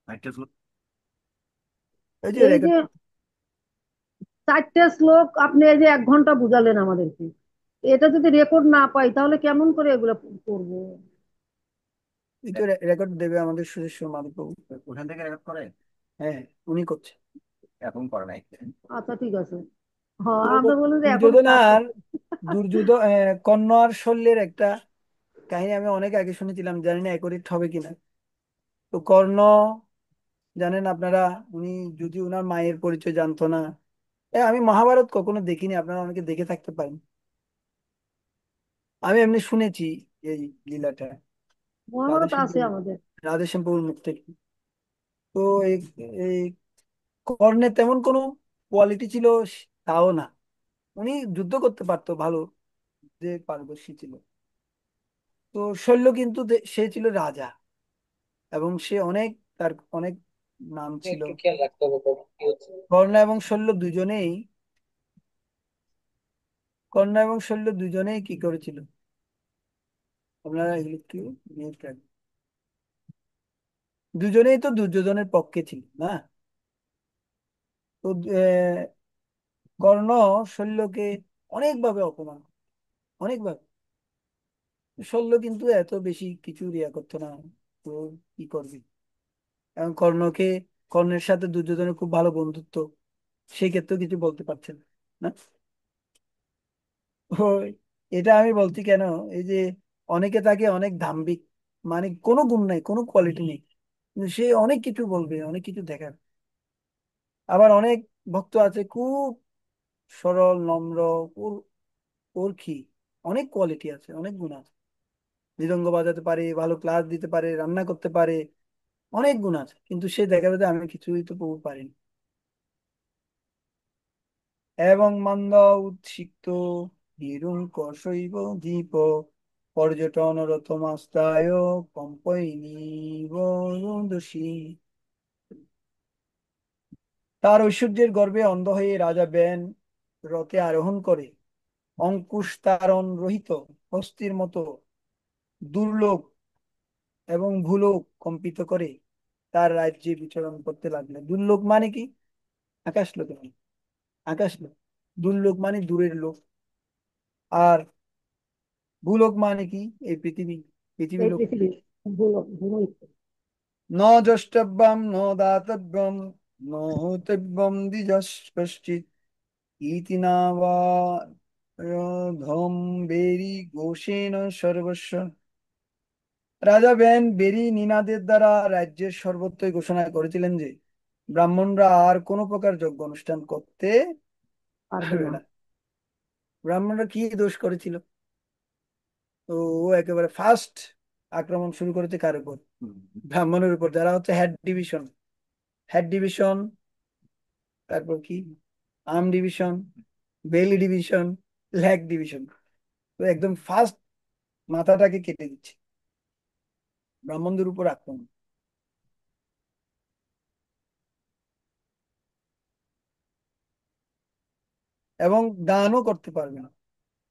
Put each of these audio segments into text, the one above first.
এই যে এই যে রেকর্ড। 4টে শ্লোক আপনি এই যে 1 ঘন্টা বুঝালেন আমাদেরকে, এটা যদি রেকর্ড না পাই তাহলে কেমন করে এগুলো করবো? এই তো রেকর্ড দেবে আমাদের সুরেশ্বর মাধব বাবু। ওখান থেকে রেকর্ড করে। হ্যাঁ, উনি করছে। এখন করে নাই। আচ্ছা, ঠিক আছে। হ্যাঁ, তো আমরা বলুন যে এখন কাজ দুর্যোধনার করতে। দুর্যোধন কর্ণ আর শল্যের একটা কাহিনী আমি অনেক আগে শুনেছিলাম, জানি না একরিট হবে কিনা। তো কর্ণ, জানেন আপনারা, উনি যদি ওনার মায়ের পরিচয় জানতো না। আমি মহাভারত কখনো দেখিনি, আপনারা অনেকে দেখে থাকতে পারেন। আমি এমনি শুনেছি এই লীলাটা মহাভারত রাধেশ্যাম আছে প্রভু আমাদের। রাধেশ্যাম প্রভুর মুখ থেকে। তো এই এই কর্ণের তেমন কোনো কোয়ালিটি ছিল তাও না। উনি যুদ্ধ করতে পারতো ভালো, যে পারদর্শী ছিল। তো শল্য কিন্তু সে ছিল রাজা, এবং সে অনেক, তার অনেক নাম ছিল। একটু খেয়াল রাখতে হবে কখন কি হচ্ছে। কর্ণ এবং শল্য দুজনেই কর্ণ এবং শল্য দুজনেই কি করেছিল, আপনারা এগুলো একটু নিয়ে রাখবেন। দুজনেই তো দুর্যোধনের পক্ষে ছিল না। তো কর্ণ শল্যকে অনেকভাবে অপমান করে, অনেকভাবে। শল্য কিন্তু এত বেশি কিছু রিয়া করতো না। তো কি করবি, এবং কর্ণের সাথে দুর্যোধনের খুব ভালো বন্ধুত্ব, সেই ক্ষেত্রেও কিছু বলতে পারছেন না। ওই, এটা আমি বলছি কেন, এই যে অনেকে তাকে অনেক ধাম্বিক, মানে কোনো গুণ নাই, কোনো কোয়ালিটি নেই, কিন্তু সে অনেক কিছু বলবে, অনেক কিছু দেখাবে। আবার অনেক ভক্ত আছে খুব সরল নম্র, ওর ওর কি অনেক কোয়ালিটি আছে, অনেক গুণ আছে। মৃদঙ্গ বাজাতে পারে, ভালো ক্লাস দিতে পারে, রান্না করতে পারে, অনেক গুণ আছে, কিন্তু সে দেখাবে যে আমি কিছুই তো পারিনি। এবং মন্দ উৎসিক্ত নিরঙ্কশৈব দীপ পর্যটনরত মাস্তায় কম্পৈনিব দোষী। তার ঐশ্বর্যের গর্বে অন্ধ হয়ে রাজা ব্যান রথে আরোহণ করে অঙ্কুশ তারণ রহিত হস্তির মতো দুর্লোক এবং ভূলোক কম্পিত করে তার রাজ্যে বিচরণ করতে লাগলেন। দুর্লোক মানে কি? আকাশ লোক নয়, আকাশ লোক। দুর্লোক মানে দূরের লোক। আর ভূলোক মানে কি? এই পৃথিবী, পৃথিবী এই লোক। পৃথিবী ভূলোক, ভূমি। ন দ্রষ্টব্যম ন দাতব্যম ন হতব্যম দ্বিজস কশ্চিৎ ইতি নাবা ধম বেরি ঘোষেণ সর্বস্ব। রাজা ব্যান বেরি নিনাদের দ্বারা রাজ্যের সর্বত্রই ঘোষণা করেছিলেন যে ব্রাহ্মণরা আর কোনো প্রকার যজ্ঞ অনুষ্ঠান করতে পারবে পারবে না। না। ব্রাহ্মণরা কি দোষ করেছিল? তো ও একেবারে ফার্স্ট আক্রমণ শুরু করেছে কার উপর? ব্রাহ্মণের উপর, যারা হচ্ছে হেড ডিভিশন। হেড ডিভিশন, তারপর কি আর্ম ডিভিশন, বেলি ডিভিশন, লেগ ডিভিশন। তো একদম ফার্স্ট মাথাটাকে কেটে দিচ্ছে, ব্রাহ্মণদের উপর আক্রমণ। এবং দানও করতে পারবে না,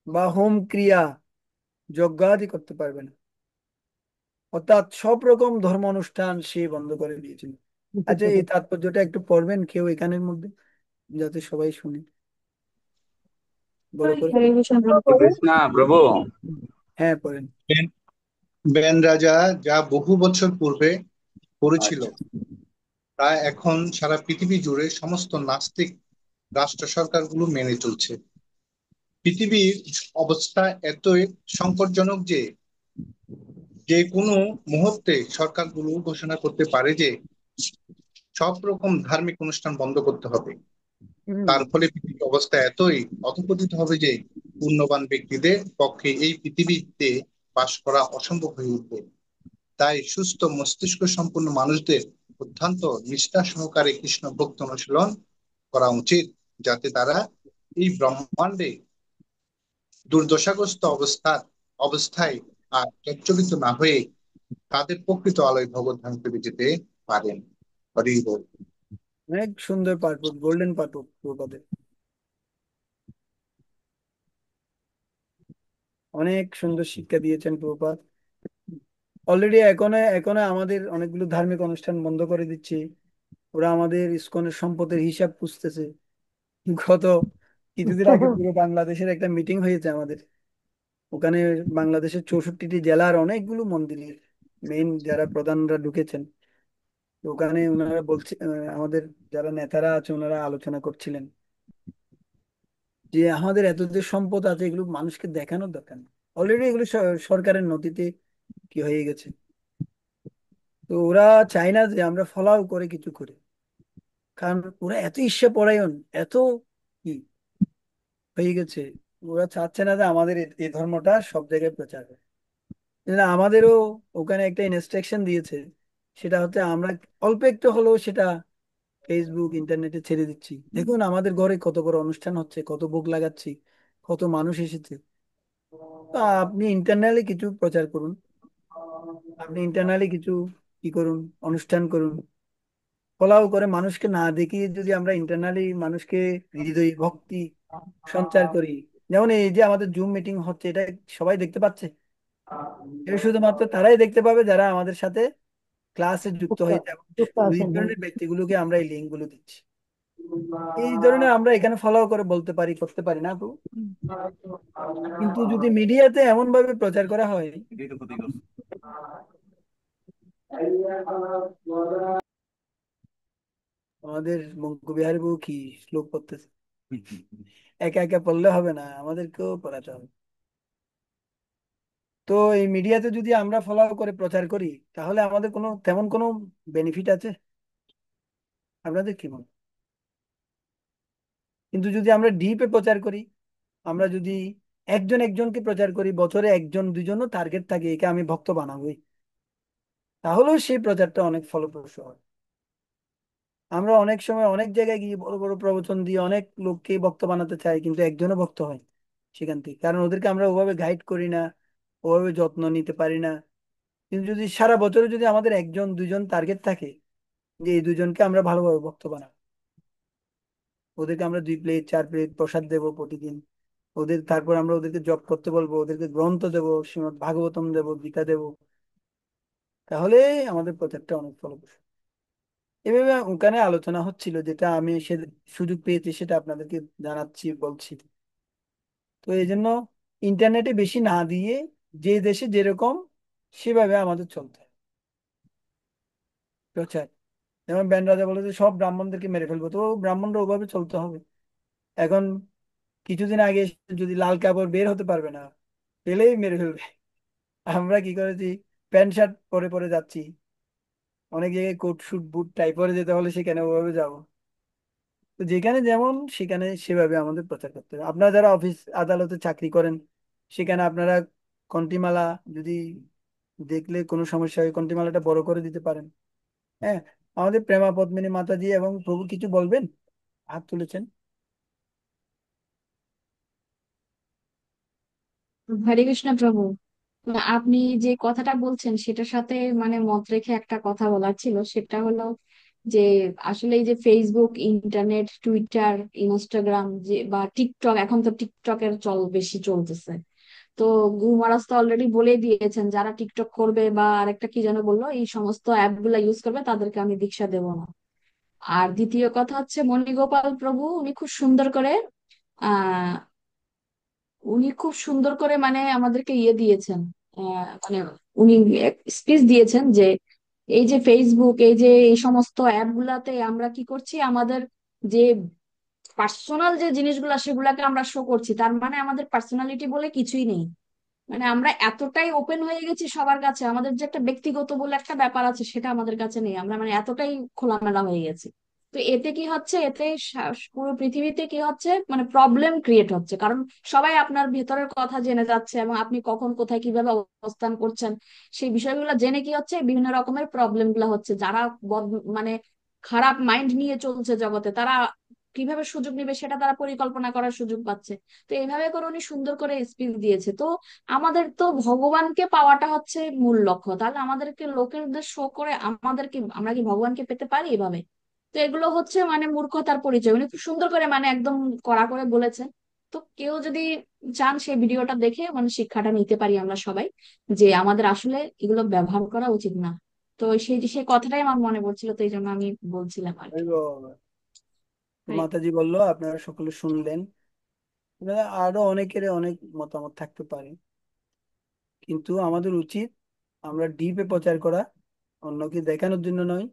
বা হোম ক্রিয়া যজ্ঞাদি করতে পারবে না। অর্থাৎ সব রকম ধর্ম অনুষ্ঠান সে বন্ধ করে দিয়েছিল। আচ্ছা, নিষিদ্ধ এই করতে। তাৎপর্যটা একটু পড়বেন কেউ এখানের মধ্যে, যাতে সবাই শুনে বড় করে। কৃষ্ণা প্রভু। হ্যাঁ, পড়েন। বেন বেন রাজা যা বহু বছর পূর্বে করেছিল আচ্ছা। তা এখন সারা পৃথিবী জুড়ে সমস্ত নাস্তিক রাষ্ট্র সরকারগুলো মেনে চলছে। পৃথিবীর অবস্থা এতই সংকটজনক যে যে কোনো মুহূর্তে সরকারগুলো ঘোষণা করতে পারে যে সব রকম ধার্মিক অনুষ্ঠান বন্ধ করতে হবে। হুম। তার ফলে পৃথিবীর অবস্থা এতই অধঃপতিত হবে যে পুণ্যবান ব্যক্তিদের পক্ষে এই পৃথিবীতে বাস করা অসম্ভব হয়ে উঠবে। তাই সুস্থ মস্তিষ্ক সম্পন্ন মানুষদের অত্যন্ত নিষ্ঠা সহকারে কৃষ্ণ ভক্ত অনুশীলন করা উচিত, যাতে তারা এই ব্রহ্মাণ্ডে দুর্দশাগ্রস্ত অবস্থায় আর চরিত না হয়ে তাদের প্রকৃত আলোয় ভগবত ধাম করে যেতে পারেন। হরি বল। অনেক সুন্দর পাঠক, গোল্ডেন পাঠক প্রপাদের। অনেক সুন্দর শিক্ষা দিয়েছেন প্রপাত। অলরেডি এখনো এখনো আমাদের অনেকগুলো ধার্মিক অনুষ্ঠান বন্ধ করে দিচ্ছে। ওরা আমাদের ইসকনের সম্পদের হিসাব খুঁজতেছে। গত কিছুদিন আগে পুরো বাংলাদেশের একটা মিটিং হয়েছে আমাদের ওখানে। বাংলাদেশের 64টি জেলার অনেকগুলো মন্দিরের মেইন যারা প্রধানরা ঢুকেছেন। তো ওখানে ওনারা বলছে, আমাদের যারা নেতারা আছে ওনারা আলোচনা করছিলেন যে আমাদের এত যে সম্পদ আছে এগুলো মানুষকে দেখানোর দরকার নেই। অলরেডি এগুলো সরকারের নথিতে কি হয়ে গেছে। তো ওরা চায় না যে আমরা ফলাও করে কিছু করি, কারণ ওরা এত ঈর্ষা পরায়ণ, এত কি হয়ে গেছে। ওরা চাচ্ছে না যে আমাদের এই ধর্মটা সব জায়গায় প্রচার হয়। না, আমাদেরও ওখানে একটা ইনস্ট্রাকশন দিয়েছে, সেটা হচ্ছে আমরা অল্প একটু হলেও সেটা ফেসবুক ইন্টারনেটে ছেড়ে দিচ্ছি। দেখুন আমাদের ঘরে কত বড় অনুষ্ঠান হচ্ছে, কত ভোগ লাগাচ্ছি, কত মানুষ এসেছে। তো আপনি ইন্টারনালি কিছু প্রচার করুন, আপনি ইন্টারনালি কিছু কি করুন, অনুষ্ঠান করুন। ফলাও করে মানুষকে না দেখিয়ে যদি আমরা ইন্টারনালি মানুষকে হৃদয় ভক্তি সঞ্চার করি। যেমন এই যে আমাদের জুম মিটিং হচ্ছে, এটা সবাই দেখতে পাচ্ছে। এটা শুধুমাত্র তারাই দেখতে পাবে যারা আমাদের সাথে ক্লাসে যুক্ত বুঝতে হয়েছে, এবং বুঝতে ওই পারছেন, হ্যাঁ। ধরনের ব্যক্তিগুলোকে আমরা এই লিঙ্ক গুলো দিচ্ছি। এই ধরনের আমরা এখানে ফলো করে বলতে পারি, করতে পারি না তো। কিন্তু যদি মিডিয়াতে এমন ভাবে প্রচার করা হয়, আমাদের বঙ্গবিহারী বউ কি শ্লোক করতেছে, একা একা পড়লে হবে না, আমাদেরকেও পড়াতে হবে। তো এই মিডিয়াতে যদি আমরা ফলো করে প্রচার করি, তাহলে আমাদের কোনো তেমন কোনো বেনিফিট আছে? আপনাদের কি মনে হয়? কিন্তু যদি আমরা ডিপে প্রচার করি, আমরা যদি একজন একজনকে প্রচার করি, বছরে একজন দুজনও টার্গেট থাকে একে আমি ভক্ত বানাবোই, তাহলেও সেই প্রচারটা অনেক ফলপ্রসূ হয়। আমরা অনেক সময় অনেক জায়গায় গিয়ে বড় বড় প্রবচন দিয়ে অনেক লোককে ভক্ত বানাতে চাই, কিন্তু একজনও ভক্ত হয় সেখান থেকে, কারণ ওদেরকে আমরা ওভাবে গাইড করি না, ওভাবে যত্ন নিতে পারি না। কিন্তু যদি সারা বছরে যদি আমাদের একজন দুজন টার্গেট থাকে যে এই দুজনকে আমরা ভালোভাবে ভক্ত বানাবো, ওদেরকে আমরা 2 প্লেট 4 প্লেট প্রসাদ দেবো প্রতিদিন, ওদের তারপর আমরা ওদেরকে জপ করতে বলবো, ওদেরকে গ্রন্থ দেবো, শ্রীমদ্ ভাগবতম দেবো, গীতা দেবো, তাহলে আমাদের প্রচারটা অনেক ফলপ্রসূ। এভাবে ওখানে আলোচনা হচ্ছিল, যেটা আমি সে সুযোগ পেয়েছি সেটা আপনাদেরকে জানাচ্ছি, বলছি। তো এই জন্য ইন্টারনেটে বেশি না দিয়ে যে দেশে যেরকম সেভাবে আমাদের চলতে হয় প্রচার। যেমন ব্যান রাজা বলে যে সব ব্রাহ্মণদেরকে মেরে ফেলবো, তো ব্রাহ্মণরা ওভাবে চলতে হবে। এখন কিছুদিন আগে যদি লাল কাপড় বের হতে পারবে না, পেলেই মেরে ফেলবে। আমরা কি করেছি, প্যান্ট শার্ট পরে পরে যাচ্ছি, অনেক জায়গায় কোট শুট বুট টাই পরে যেতে হলে সেখানে ওভাবে যাবো। তো যেখানে যেমন সেখানে সেভাবে আমাদের প্রচার করতে হবে। আপনারা যারা অফিস আদালতে চাকরি করেন, সেখানে আপনারা কন্টিমালা যদি দেখলে কোনো সমস্যা হয়, কন্টিমালাটা বড় করে দিতে পারেন। হ্যাঁ, আমাদের প্রেমা পদ্মিনী মাতাজি এবং প্রভু কিছু বলবেন? হাত তুলেছেন। হরে কৃষ্ণ প্রভু। আপনি যে কথাটা বলছেন সেটার সাথে মানে মত রেখে একটা কথা বলার ছিল, সেটা হলো যে আসলে এই যে ফেসবুক, ইন্টারনেট, টুইটার, ইনস্টাগ্রাম যে বা টিকটক, এখন তো টিকটকের চল বেশি চলতেছে। তো গুরু মহারাজ তো অলরেডি বলে দিয়েছেন যারা টিকটক করবে বা আরেকটা কি যেন বললো, এই সমস্ত অ্যাপ গুলা ইউজ করবে তাদেরকে আমি দীক্ষা দেবো না। আর দ্বিতীয় কথা হচ্ছে মণিগোপাল প্রভু উনি খুব সুন্দর করে আহ মানে আমাদেরকে ইয়ে দিয়েছেন, মানে উনি স্পিচ দিয়েছেন যে এই যে ফেসবুক, এই যে এই সমস্ত অ্যাপ গুলাতে আমরা কি করছি, আমাদের যে পার্সোনাল যে জিনিসগুলা সেগুলাকে আমরা শো করছি, তার মানে আমাদের পার্সোনালিটি বলে কিছুই নেই। মানে আমরা এতটাই ওপেন হয়ে গেছি সবার কাছে, আমাদের যে একটা ব্যক্তিগত বলে একটা ব্যাপার আছে সেটা আমাদের কাছে নেই, আমরা মানে এতটাই খোলামেলা হয়ে গেছি। তো এতে কি হচ্ছে, এতে পুরো পৃথিবীতে কি হচ্ছে, মানে প্রবলেম ক্রিয়েট হচ্ছে, কারণ সবাই আপনার ভেতরের কথা জেনে যাচ্ছে এবং আপনি কখন কোথায় কিভাবে অবস্থান করছেন সেই বিষয়গুলো জেনে কি হচ্ছে, বিভিন্ন রকমের প্রবলেম গুলো হচ্ছে। যারা মানে খারাপ মাইন্ড নিয়ে চলছে জগতে, তারা কিভাবে সুযোগ নিবে সেটা তারা পরিকল্পনা করার সুযোগ পাচ্ছে। তো এইভাবে করে উনি সুন্দর করে স্পিচ দিয়েছে। তো আমাদের তো ভগবানকে পাওয়াটা হচ্ছে মূল লক্ষ্য, তাহলে আমাদেরকে লোকেদের শো করে আমাদেরকে, আমরা কি ভগবানকে পেতে পারি এভাবে? তো এগুলো হচ্ছে মানে মূর্খতার পরিচয়। উনি খুব সুন্দর করে মানে একদম কড়া করে বলেছেন। তো কেউ যদি চান সেই ভিডিওটা দেখে মানে শিক্ষাটা নিতে পারি আমরা সবাই, যে আমাদের আসলে এগুলো ব্যবহার করা উচিত না। তো সেই কথাটাই আমার মনে পড়ছিল, তো এই জন্য আমি বলছিলাম আর এই কি। বাবা, তো Right. মাতাজি বললো আপনারা সকলে শুনলেন। এবার আরো অনেকের অনেক মতামত থাকতে পারে, কিন্তু আমাদের উচিত আমরা ডিপে প্রচার করা, অন্যকে দেখানোর জন্য নয়।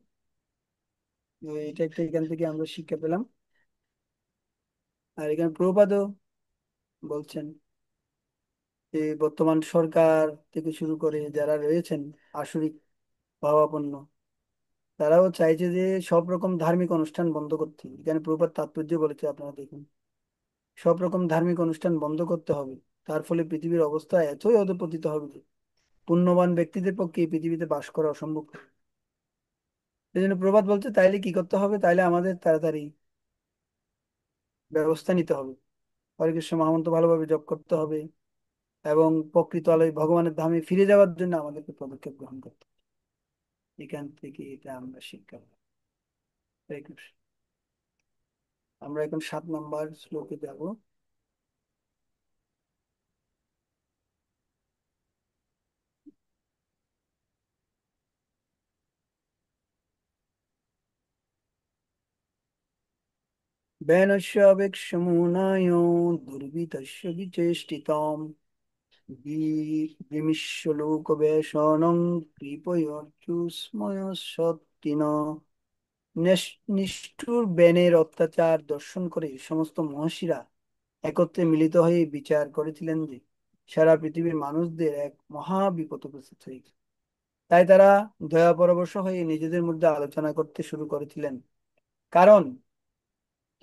তো এটা একটা এখান থেকে আমরা শিক্ষা পেলাম। আর এখানে প্রভুপাদও বলছেন যে বর্তমান সরকার থেকে শুরু করে যারা রয়েছেন আসরিক ভাবাপন্ন, তারাও চাইছে যে সব রকম ধার্মিক অনুষ্ঠান বন্ধ করতে। এখানে প্রভুপাদ তাৎপর্য বলেছে, আপনারা দেখুন, সব রকম ধার্মিক অনুষ্ঠান বন্ধ করতে হবে। তার ফলে পৃথিবীর অবস্থা এতই অধপতিত হবে যে পুণ্যবান ব্যক্তিদের পক্ষে এই পৃথিবীতে বাস করা অসম্ভব। এই জন্য প্রবাদ বলছে তাইলে কি করতে হবে, তাইলে আমাদের তাড়াতাড়ি ব্যবস্থা নিতে হবে, হরে কৃষ্ণ মহামন্ত্র ভালোভাবে জপ করতে হবে, এবং প্রকৃত আলোয় ভগবানের ধামে ফিরে যাওয়ার জন্য আমাদেরকে পদক্ষেপ গ্রহণ করতে হবে। এখান থেকে এটা আমরা শিক্ষা পাই। হরে কৃষ্ণ। আমরা এখন 7 নম্বর শ্লোকে যাব। বেনস্য বেক্ষমূনায় দুর্বিতস্য বিচেষ্টিতম বিমিশ্বলোকবেশনং কৃপয়র্চুস্ময় সত্তিন। নিষ্ঠুর ব্যানের অত্যাচার দর্শন করে সমস্ত মহর্ষিরা একত্রে মিলিত হয়ে বিচার করেছিলেন যে সারা পৃথিবীর মানুষদের এক মহা বিপদ উপস্থিত হয়েছে। তাই তারা দয়া পরবশ হয়ে নিজেদের মধ্যে আলোচনা করতে শুরু করেছিলেন, কারণ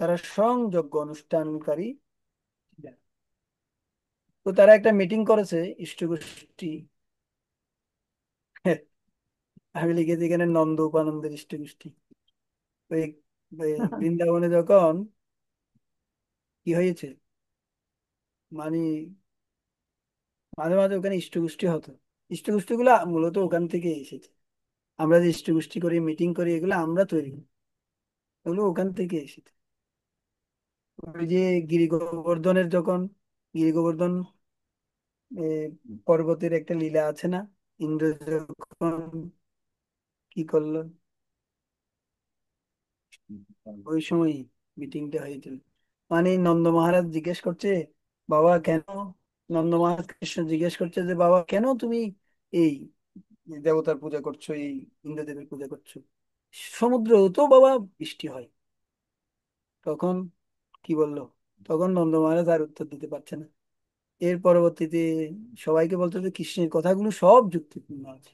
তারা স্বয়ং যজ্ঞ অনুষ্ঠানকারী ছিলেন। তো তারা একটা মিটিং করেছে, ইষ্টগোষ্ঠী। আমি লিখেছি এখানে নন্দ উপানন্দের ইষ্টগোষ্ঠী। ওই ওই বৃন্দাবনে যখন কি হয়েছে, মানে মাঝে মাঝে ওখানে ইষ্টগোষ্ঠী হতো। ইষ্টগোষ্ঠী গুলো মূলত ওখান থেকে এসেছে। আমরা যে ইষ্টগোষ্ঠী করি, মিটিং করি, এগুলো আমরা তৈরি করি, এগুলো ওখান থেকে এসেছে। ওই যে গিরি গোবর্ধনের যখন গিরি গোবর্ধন এ, পর্বতের একটা লীলা আছে না, ইন্দ্র যখন কি করলো, ওই সময় মিটিংটা হয়েছিল। মানে নন্দ মহারাজ জিজ্ঞেস করছে, বাবা কেন, নন্দ মহারাজ কৃষ্ণ জিজ্ঞেস করছে যে বাবা কেন তুমি এই দেবতার পূজা করছো, এই ইন্দ্রদেবের পূজা করছো, সমুদ্র তো বাবা বৃষ্টি হয়। তখন কি বললো, তখন নন্দ মহারাজ আর উত্তর দিতে পারছে না। এর পরবর্তীতে সবাইকে বলতো যে কৃষ্ণের কথাগুলো সব যুক্তিপূর্ণ আছে,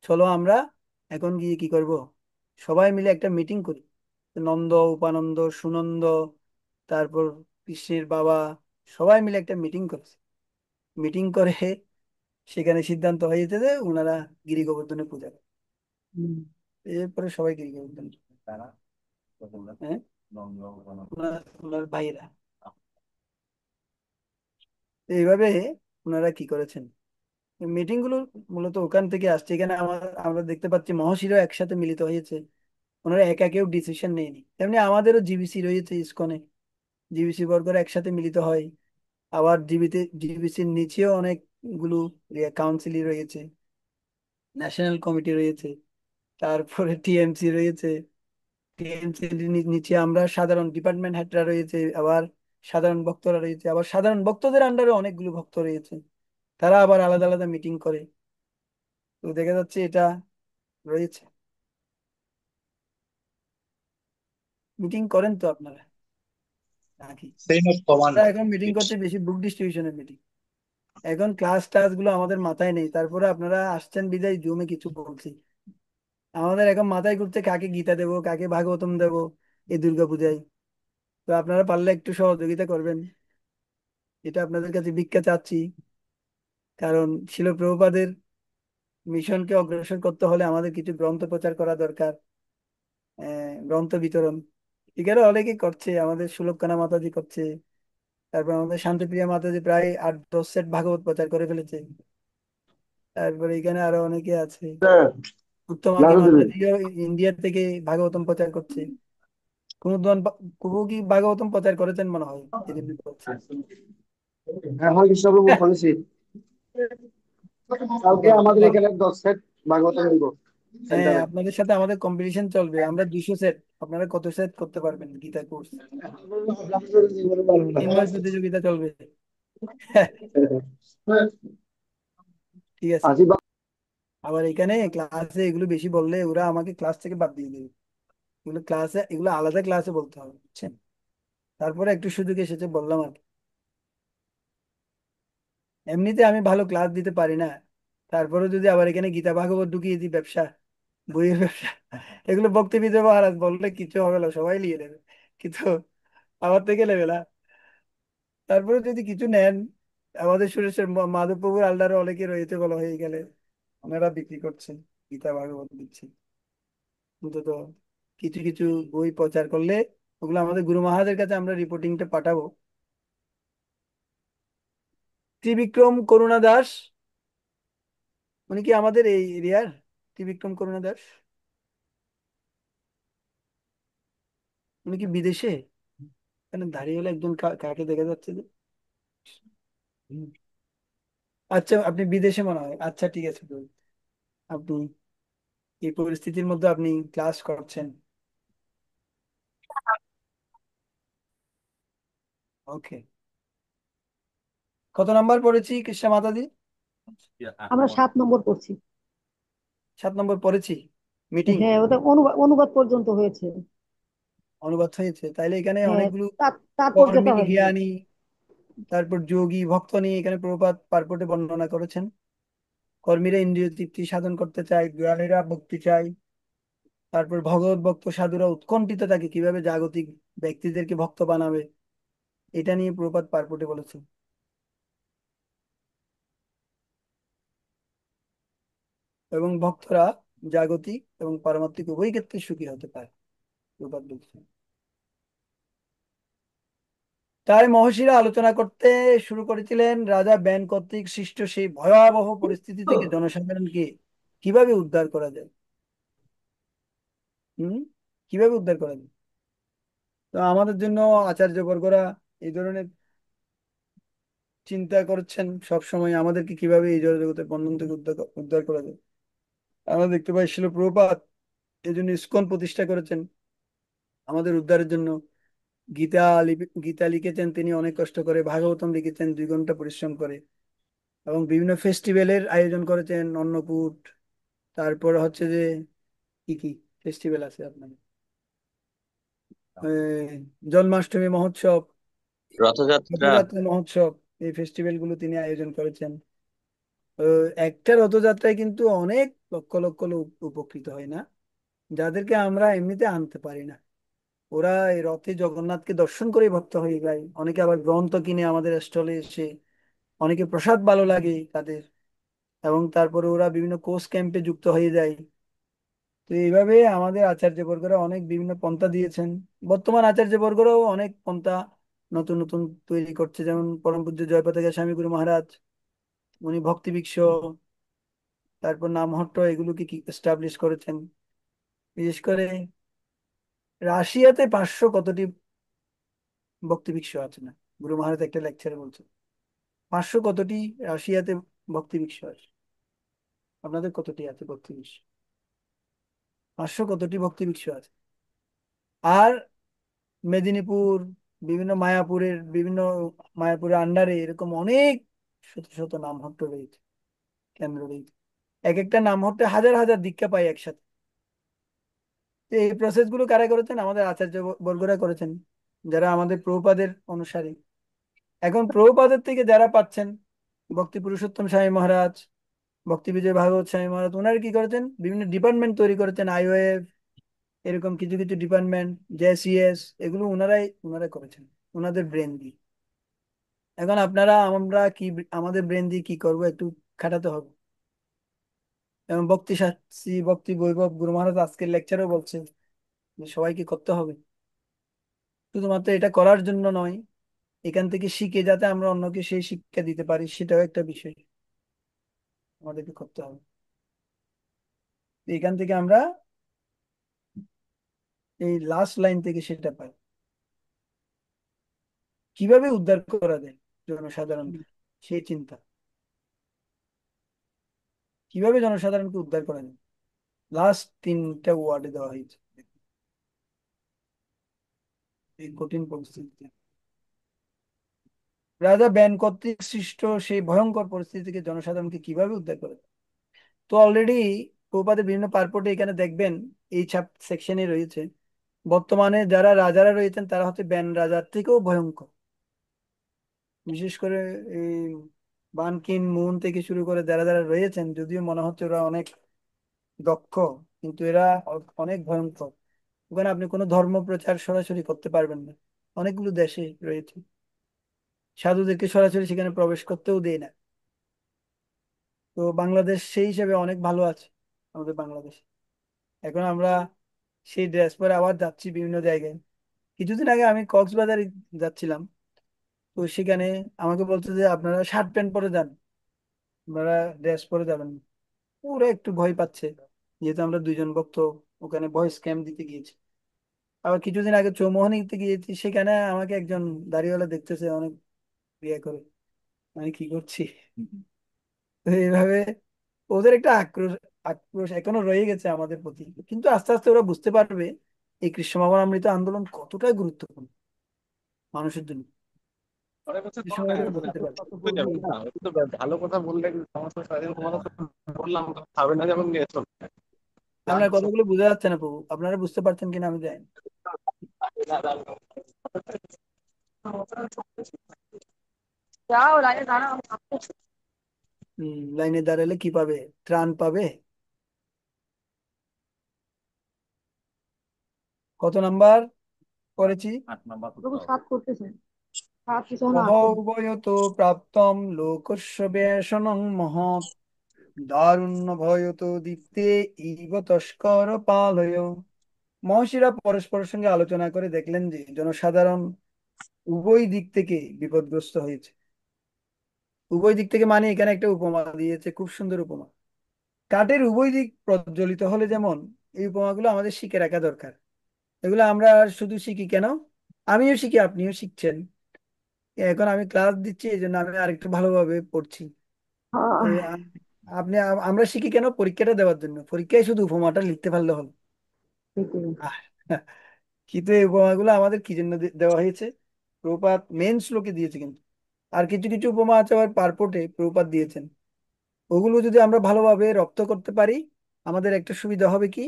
চলো আমরা এখন গিয়ে কি করব, সবাই মিলে একটা মিটিং করি। নন্দ, উপানন্দ, সুনন্দ, তারপর কৃষ্ণের বাবা, সবাই মিলে একটা মিটিং করেছে। মিটিং করে সেখানে সিদ্ধান্ত হয়েছে যে ওনারা গিরি গোবর্ধনের পূজা করে। এরপরে সবাই গিরি গোবর্ধন, হ্যাঁ, ওনার ভাইয়েরা। তো এইভাবে ওনারা কি করেছেন, মিটিং গুলো মূলত ওখান থেকে আসছে। এখানে আমরা দেখতে পাচ্ছি মহর্ষিরাও একসাথে মিলিত হয়েছে, ওনারা একা কেউ ডিসিশন নেয়নি। তেমনি আমাদেরও জিবিসি রয়েছে ইসকনে, জিবিসি বর্গরা একসাথে মিলিত হয়। আবার জিবিসির নিচেও অনেকগুলো কাউন্সিলই রয়েছে, ন্যাশনাল কমিটি রয়েছে, তারপরে টিএমসি রয়েছে। টিএমসি নিচে আমরা সাধারণ ডিপার্টমেন্ট হেডরা রয়েছে, আবার সাধারণ ভক্তরা রয়েছে, আবার সাধারণ ভক্তদের আন্ডারে অনেকগুলো ভক্ত রয়েছে, তারা আবার আলাদা আলাদা মিটিং করে। তো দেখা যাচ্ছে এটা রয়েছে। মিটিং করেন তো আপনারা নাকি? Chain of command. আমরা এখন মিটিং করতে বেশি বুক ডিস্ট্রিবিউশনের মিটিং। এখন ক্লাস টাস গুলো আমাদের মাথায় নেই, তারপরে আপনারা আসছেন বিদায় জুমে কিছু বলছি। আমাদের এখন মাথায় ঘুরছে কাকে গীতা দেবো, কাকে ভাগবতম দেবো এই দুর্গাপূজায়। তো আপনারা পারলে একটু সহযোগিতা করবেন, এটা আপনাদের কাছে ভিক্ষা চাচ্ছি। কারণ শিল প্রভুপাদের মিশনকে অগ্রসর করতে হলে আমাদের কিছু গ্রন্থ প্রচার করা দরকার, গ্রন্থ বিতরণ। এখানে অনেকে করছে, আমাদের সুলক্ষণা মাতাজি করছে, তারপর আমাদের শান্তিপ্রিয়া মাতাজি প্রায় 8-10 সেট ভাগবত প্রচার করে ফেলেছে। তারপরে এখানে আরো অনেকে আছে, উত্তমাঙ্গী মাতাজিও ইন্ডিয়া থেকে ভাগবতম প্রচার করছে। কুমুদন কুমু কি ভাগবতম প্রচার করেছেন মনে হয়, এই জন্য বলছি। হ্যাঁ হয় কৃষ্ণপ্রভু বলেছি, কালকে আমাদের বাহ। এখানে 10 সেট ভাগবত হইব হ্যাঁ, সেন্টারে। আপনাদের সাথে আমাদের কম্পিটিশন চলবে, আমরা 200 সেট, আপনারা কত সেট করতে পারবেন গীতা কোর্স, নির্ণয় প্রতিযোগিতা চলবে। ঠিক আছে। আসি আবার এখানে ক্লাসে এগুলো বেশি বললে ওরা আমাকে ক্লাস থেকে বাদ দিয়ে দেবে। এগুলো আলাদা ক্লাসে বলতে হবে, বুঝছেন? তারপরে একটু সুযোগ এসেছে বললাম আর কি। এমনিতে আমি ভালো ক্লাস দিতে পারি না, তারপরে যদি আবার এখানে গীতা ভাগবত ঢুকিয়ে দিই, ব্যবসা, বইয়ের ব্যবসা, এগুলো বক্তব্য মহারাজ বললে কিছু হবে না, সবাই নিয়ে নেবে, কিন্তু আমার থেকে নেবে না। তারপরে যদি কিছু নেন, আমাদের সুরেশের মাধববাবুর আলদারে অনেকে রয়েছে, বলা হয়ে গেলে ওনারা বিক্রি করছেন, গীতা ভাগবত দিচ্ছেন। অন্তত কিছু কিছু বই প্রচার করলে ওগুলো আমাদের গুরু মহারাজের কাছে আমরা রিপোর্টিংটা পাঠাবো। ত্রিবিক্রম করুণা দাস, উনি কি আমাদের এই এরিয়ার? ত্রিবিক্রম করুণা দাস, উনি কি বিদেশে? এখানে দাঁড়িয়ে হলে একজন কাকে দেখা যাচ্ছে যে। হুম। আচ্ছা, আপনি বিদেশে মনে হয়, আচ্ছা ঠিক আছে বলুন। আপনি এই পরিস্থিতির মধ্যে আপনি ক্লাস করছেন, ওকে। কত নাম্বার পড়েছি কৃষ্ণা মাতাজি? আমরা 7 নম্বর পড়ছি। 7 নম্বর পড়েছি। মিটিং হ্যাঁ, ওটা অনুবাদ অনুবাদ পর্যন্ত হয়েছে। অনুবাদ হয়েছে, তাইলে এখানে হ্যাঁ, অনেকগুলো তারপর যেটা কর্মী হয়নি। জ্ঞানী, তারপর যোগী ভক্ত নিয়ে এখানে প্রভুপাদ পার্পটে বর্ণনা করেছেন। কর্মীরা ইন্দ্রিয় তৃপ্তি সাধন করতে চায়, জ্ঞানীরা ভক্তি চায়, তারপর ভগবত ভক্ত সাধুরা উৎকণ্ঠিত থাকে কিভাবে জাগতিক ব্যক্তিদেরকে ভক্ত বানাবে, এটা নিয়ে প্রভুপাদ পার্পটে বলেছেন। এবং ভক্তরা জাগতিক এবং পারমাত্মিক উভয় ক্ষেত্রে সুখী হতে পারে, প্রভুপাদ বলছেন। তাই মহর্ষিরা আলোচনা করতে শুরু করেছিলেন রাজা ব্যান কর্তৃক সৃষ্ট সেই ভয়াবহ পরিস্থিতি থেকে জনসাধারণকে কিভাবে উদ্ধার করা যায়। হুম, কিভাবে উদ্ধার করা যায়। তো আমাদের জন্য আচার্যবর্গরা এই ধরনের চিন্তা করছেন সব সময়, আমাদেরকে কিভাবে এই জড়জগতের বন্ধন থেকে উদ্ধার উদ্ধার করা যায়। আমরা দেখতে পাই শিল প্রভুপাদ এই জন্য ইসকন প্রতিষ্ঠা করেছেন আমাদের উদ্ধারের জন্য। গীতা লিখেছেন তিনি অনেক কষ্ট করে, ভাগবতম লিখেছেন 2 ঘন্টা পরিশ্রম করে, এবং বিভিন্ন ফেস্টিভ্যালের আয়োজন করেছেন, অন্নকূট, তারপর হচ্ছে যে কি কি ফেস্টিভ্যাল আছে আপনার, জন্মাষ্টমী মহোৎসব, রথযাত্রা। রথযাত্রা মহোৎসব, এই ফেস্টিভ্যাল গুলো তিনি আয়োজন করেছেন। তো একটা রথযাত্রায় কিন্তু অনেক লক্ষ লক্ষ লোক উপকৃত হয় না, যাদেরকে আমরা এমনিতে আনতে পারি না। ওরা এই রথে জগন্নাথকে দর্শন করে ভক্ত হয়ে যায়, অনেকে আবার গ্রন্থ কিনে আমাদের স্টলে এসে, অনেকে প্রসাদ ভালো লাগে তাদের, এবং তারপরে ওরা বিভিন্ন কোর্স ক্যাম্পে যুক্ত হয়ে যায়। তো এইভাবে আমাদের আচার্যবর্গরা অনেক বিভিন্ন পন্থা দিয়েছেন। বর্তমান আচার্যবর্গরাও অনেক পন্থা নতুন নতুন তৈরি করছে, যেমন পরম পূজ্য জয়পাতাকা স্বামী গুরু মহারাজ, উনি ভক্তি বৃক্ষ, তারপর নামহট্ট, এগুলোকে কি এস্টাবলিশ করেছেন। বিশেষ করে রাশিয়াতে 500 কতটি ভক্তি বৃক্ষ আছে না, গুরু মহারাজ একটা লেকচারে বলছেন 500 কতটি রাশিয়াতে ভক্তি বৃক্ষ আছে। আপনাদের কতটি আছে ভক্তি বৃক্ষ? 500 কতটি ভক্তি বৃক্ষ আছে। আর মেদিনীপুর, মায়াপুরের আন্ডারে এরকম অনেক শত শত নামহট্ট রয়েছে, কেন্দ্র রয়েছে। এক একটা নামহট্টে হাজার হাজার দীক্ষা পায় একসাথে। তো এই প্রসেস গুলো কারা করেছেন? আমাদের আচার্য বর্গরা করেছেন, যারা আমাদের প্রভুপাদের অনুসারী। এখন প্রভুপাদের থেকে যারা পাচ্ছেন, ভক্তি পুরুষোত্তম স্বামী মহারাজ, ভক্তি বিজয় ভাগবত স্বামী মহারাজ, ওনারা কি করেছেন, বিভিন্ন ডিপার্টমেন্ট তৈরি করেছেন, আইওএফ, এরকম কিছু কিছু ডিপার্টমেন্ট, জেসিএস, এগুলো ওনারা করেছেন ওনাদের ব্রেন দিয়ে। এখন আমরা কি, আমাদের ব্রেন দিয়ে কি করব, একটু খাটাতে হবে। এবং ভক্তি শাস্ত্রী ভক্তি বৈভব গুরু মহারাজ আজকের লেকচারেও বলছে যে সবাইকে করতে হবে। শুধুমাত্র এটা করার জন্য নয়, এখান থেকে শিখে যাতে আমরা অন্যকে সেই শিক্ষা দিতে পারি, সেটাও একটা বিষয় আমাদেরকে করতে হবে। তো এখান থেকে আমরা এই লাস্ট লাইন থেকে সেটা পাই। কিভাবে উদ্ধার করা যায় জনসাধারণকে, সেই চিন্তা। কিভাবে জনসাধারণকে উদ্ধার করা যায়, লাস্ট 3টা ওয়ার্ডে দেওয়া হয়েছে এই কঠিন পরিস্থিতিতে। রাজা ব্যান কর্তৃক সৃষ্ট সেই ভয়ঙ্কর পরিস্থিতি থেকে জনসাধারণকে কিভাবে উদ্ধার করে। তো অলরেডি প্রপাতের বিভিন্ন পার্পটে এখানে দেখবেন এই সেকশনে রয়েছে, বর্তমানে যারা রাজারা রয়েছেন তারা হচ্ছে ব্যান রাজার থেকেও ভয়ঙ্কর। বিশেষ করে এই বানকিন মুন থেকে শুরু করে যারা যারা রয়েছেন, যদিও মনে হচ্ছে ওরা অনেক দক্ষ, কিন্তু এরা অনেক ভয়ঙ্কর। ওখানে আপনি কোনো ধর্ম প্রচার সরাসরি করতে পারবেন না। অনেকগুলো দেশে রয়েছে, সাধুদেরকে সরাসরি সেখানে প্রবেশ করতেও দেয় না। তো বাংলাদেশ সেই হিসেবে অনেক ভালো আছে, আমাদের বাংলাদেশ। এখন আমরা সেই ড্রেস পরে আবার যাচ্ছি বিভিন্ন জায়গায়। কিছুদিন আগে আমি কক্সবাজারে যাচ্ছিলাম, তো সেখানে আমাকে বলছে যে আপনারা শার্ট প্যান্ট পরে যান, আপনারা ড্রেস পরে যাবেন না। ওরা একটু ভয় পাচ্ছে, যেহেতু আমরা দুইজন ভক্ত ওখানে ভয়েস ক্যাম্প দিতে গিয়েছি। আবার কিছুদিন আগে চৌমোহনীতে গিয়েছি, সেখানে আমাকে একজন দাড়িওয়ালা দেখতেছে অনেক ইয়ে করে, আমি কি করছি। তো এইভাবে ওদের একটা আক্রোশ আক্রোশ এখনো রয়ে গেছে আমাদের প্রতি, কিন্তু আস্তে আস্তে ওরা বুঝতে পারবে এই কৃষ্ণ ভাবনামৃত আন্দোলন কতটা গুরুত্বপূর্ণ মানুষের জন্য। এই সময় ওরা বুঝতে পারবে। কত বলবি। ভালো কথা বললে সমস্যা স্বাধীন ক্ষমতা তো বললাম হবে না যেমন নিয়ে চলবে। আপনার কথাগুলো বোঝা যাচ্ছে না প্রভু, আপনারা বুঝতে পারছেন কিনা আমি জানি না। লাইনে দাঁড়ালে কি পাবে, ত্রাণ পাবে। কত নাম্বার করেছি? প্রভু 7 করতেছেন, 7 কিছু না কহ 8 উভয়ত প্রাপ্তম লোকস্য বেশনং মহৎ দারুণ্য ভয়ত দীপ্তে ইব তস্কর পালয়। মহর্ষিরা পরস্পরের সঙ্গে আলোচনা করে দেখলেন যে জনসাধারণ উভয় দিক থেকে বিপদগ্রস্ত হয়েছে। উভয় দিক থেকে মানে এখানে একটা উপমা দিয়েছে, খুব সুন্দর উপমা। কাঠের উভয় দিক প্রজ্বলিত হলে যেমন, এই উপমাগুলো আমাদের শিখে রাখা দরকার। এগুলো আমরা শুধু শিখি কেন, আমিও শিখি আপনিও শিখছেন। এখন আমি ক্লাস দিচ্ছি এই জন্য আমি আরেকটু ভালোভাবে পড়ছি। এই আপনি আমরা শিখি কেন, পরীক্ষাটা দেওয়ার জন্য। পরীক্ষায় শুধু উপমাটা লিখতে পারলে হলো। আহ, কিন্তু এই উপমাগুলো আমাদের কি জন্য দেওয়া হয়েছে, প্রপাত মেন শ্লোকে দিয়েছে কিন্তু। আর কিছু কিছু উপমা আছে আবার পারপটে প্রপাত দিয়েছেন। ওগুলো যদি আমরা ভালোভাবে রপ্ত করতে পারি, আমাদের একটা সুবিধা হবে কি,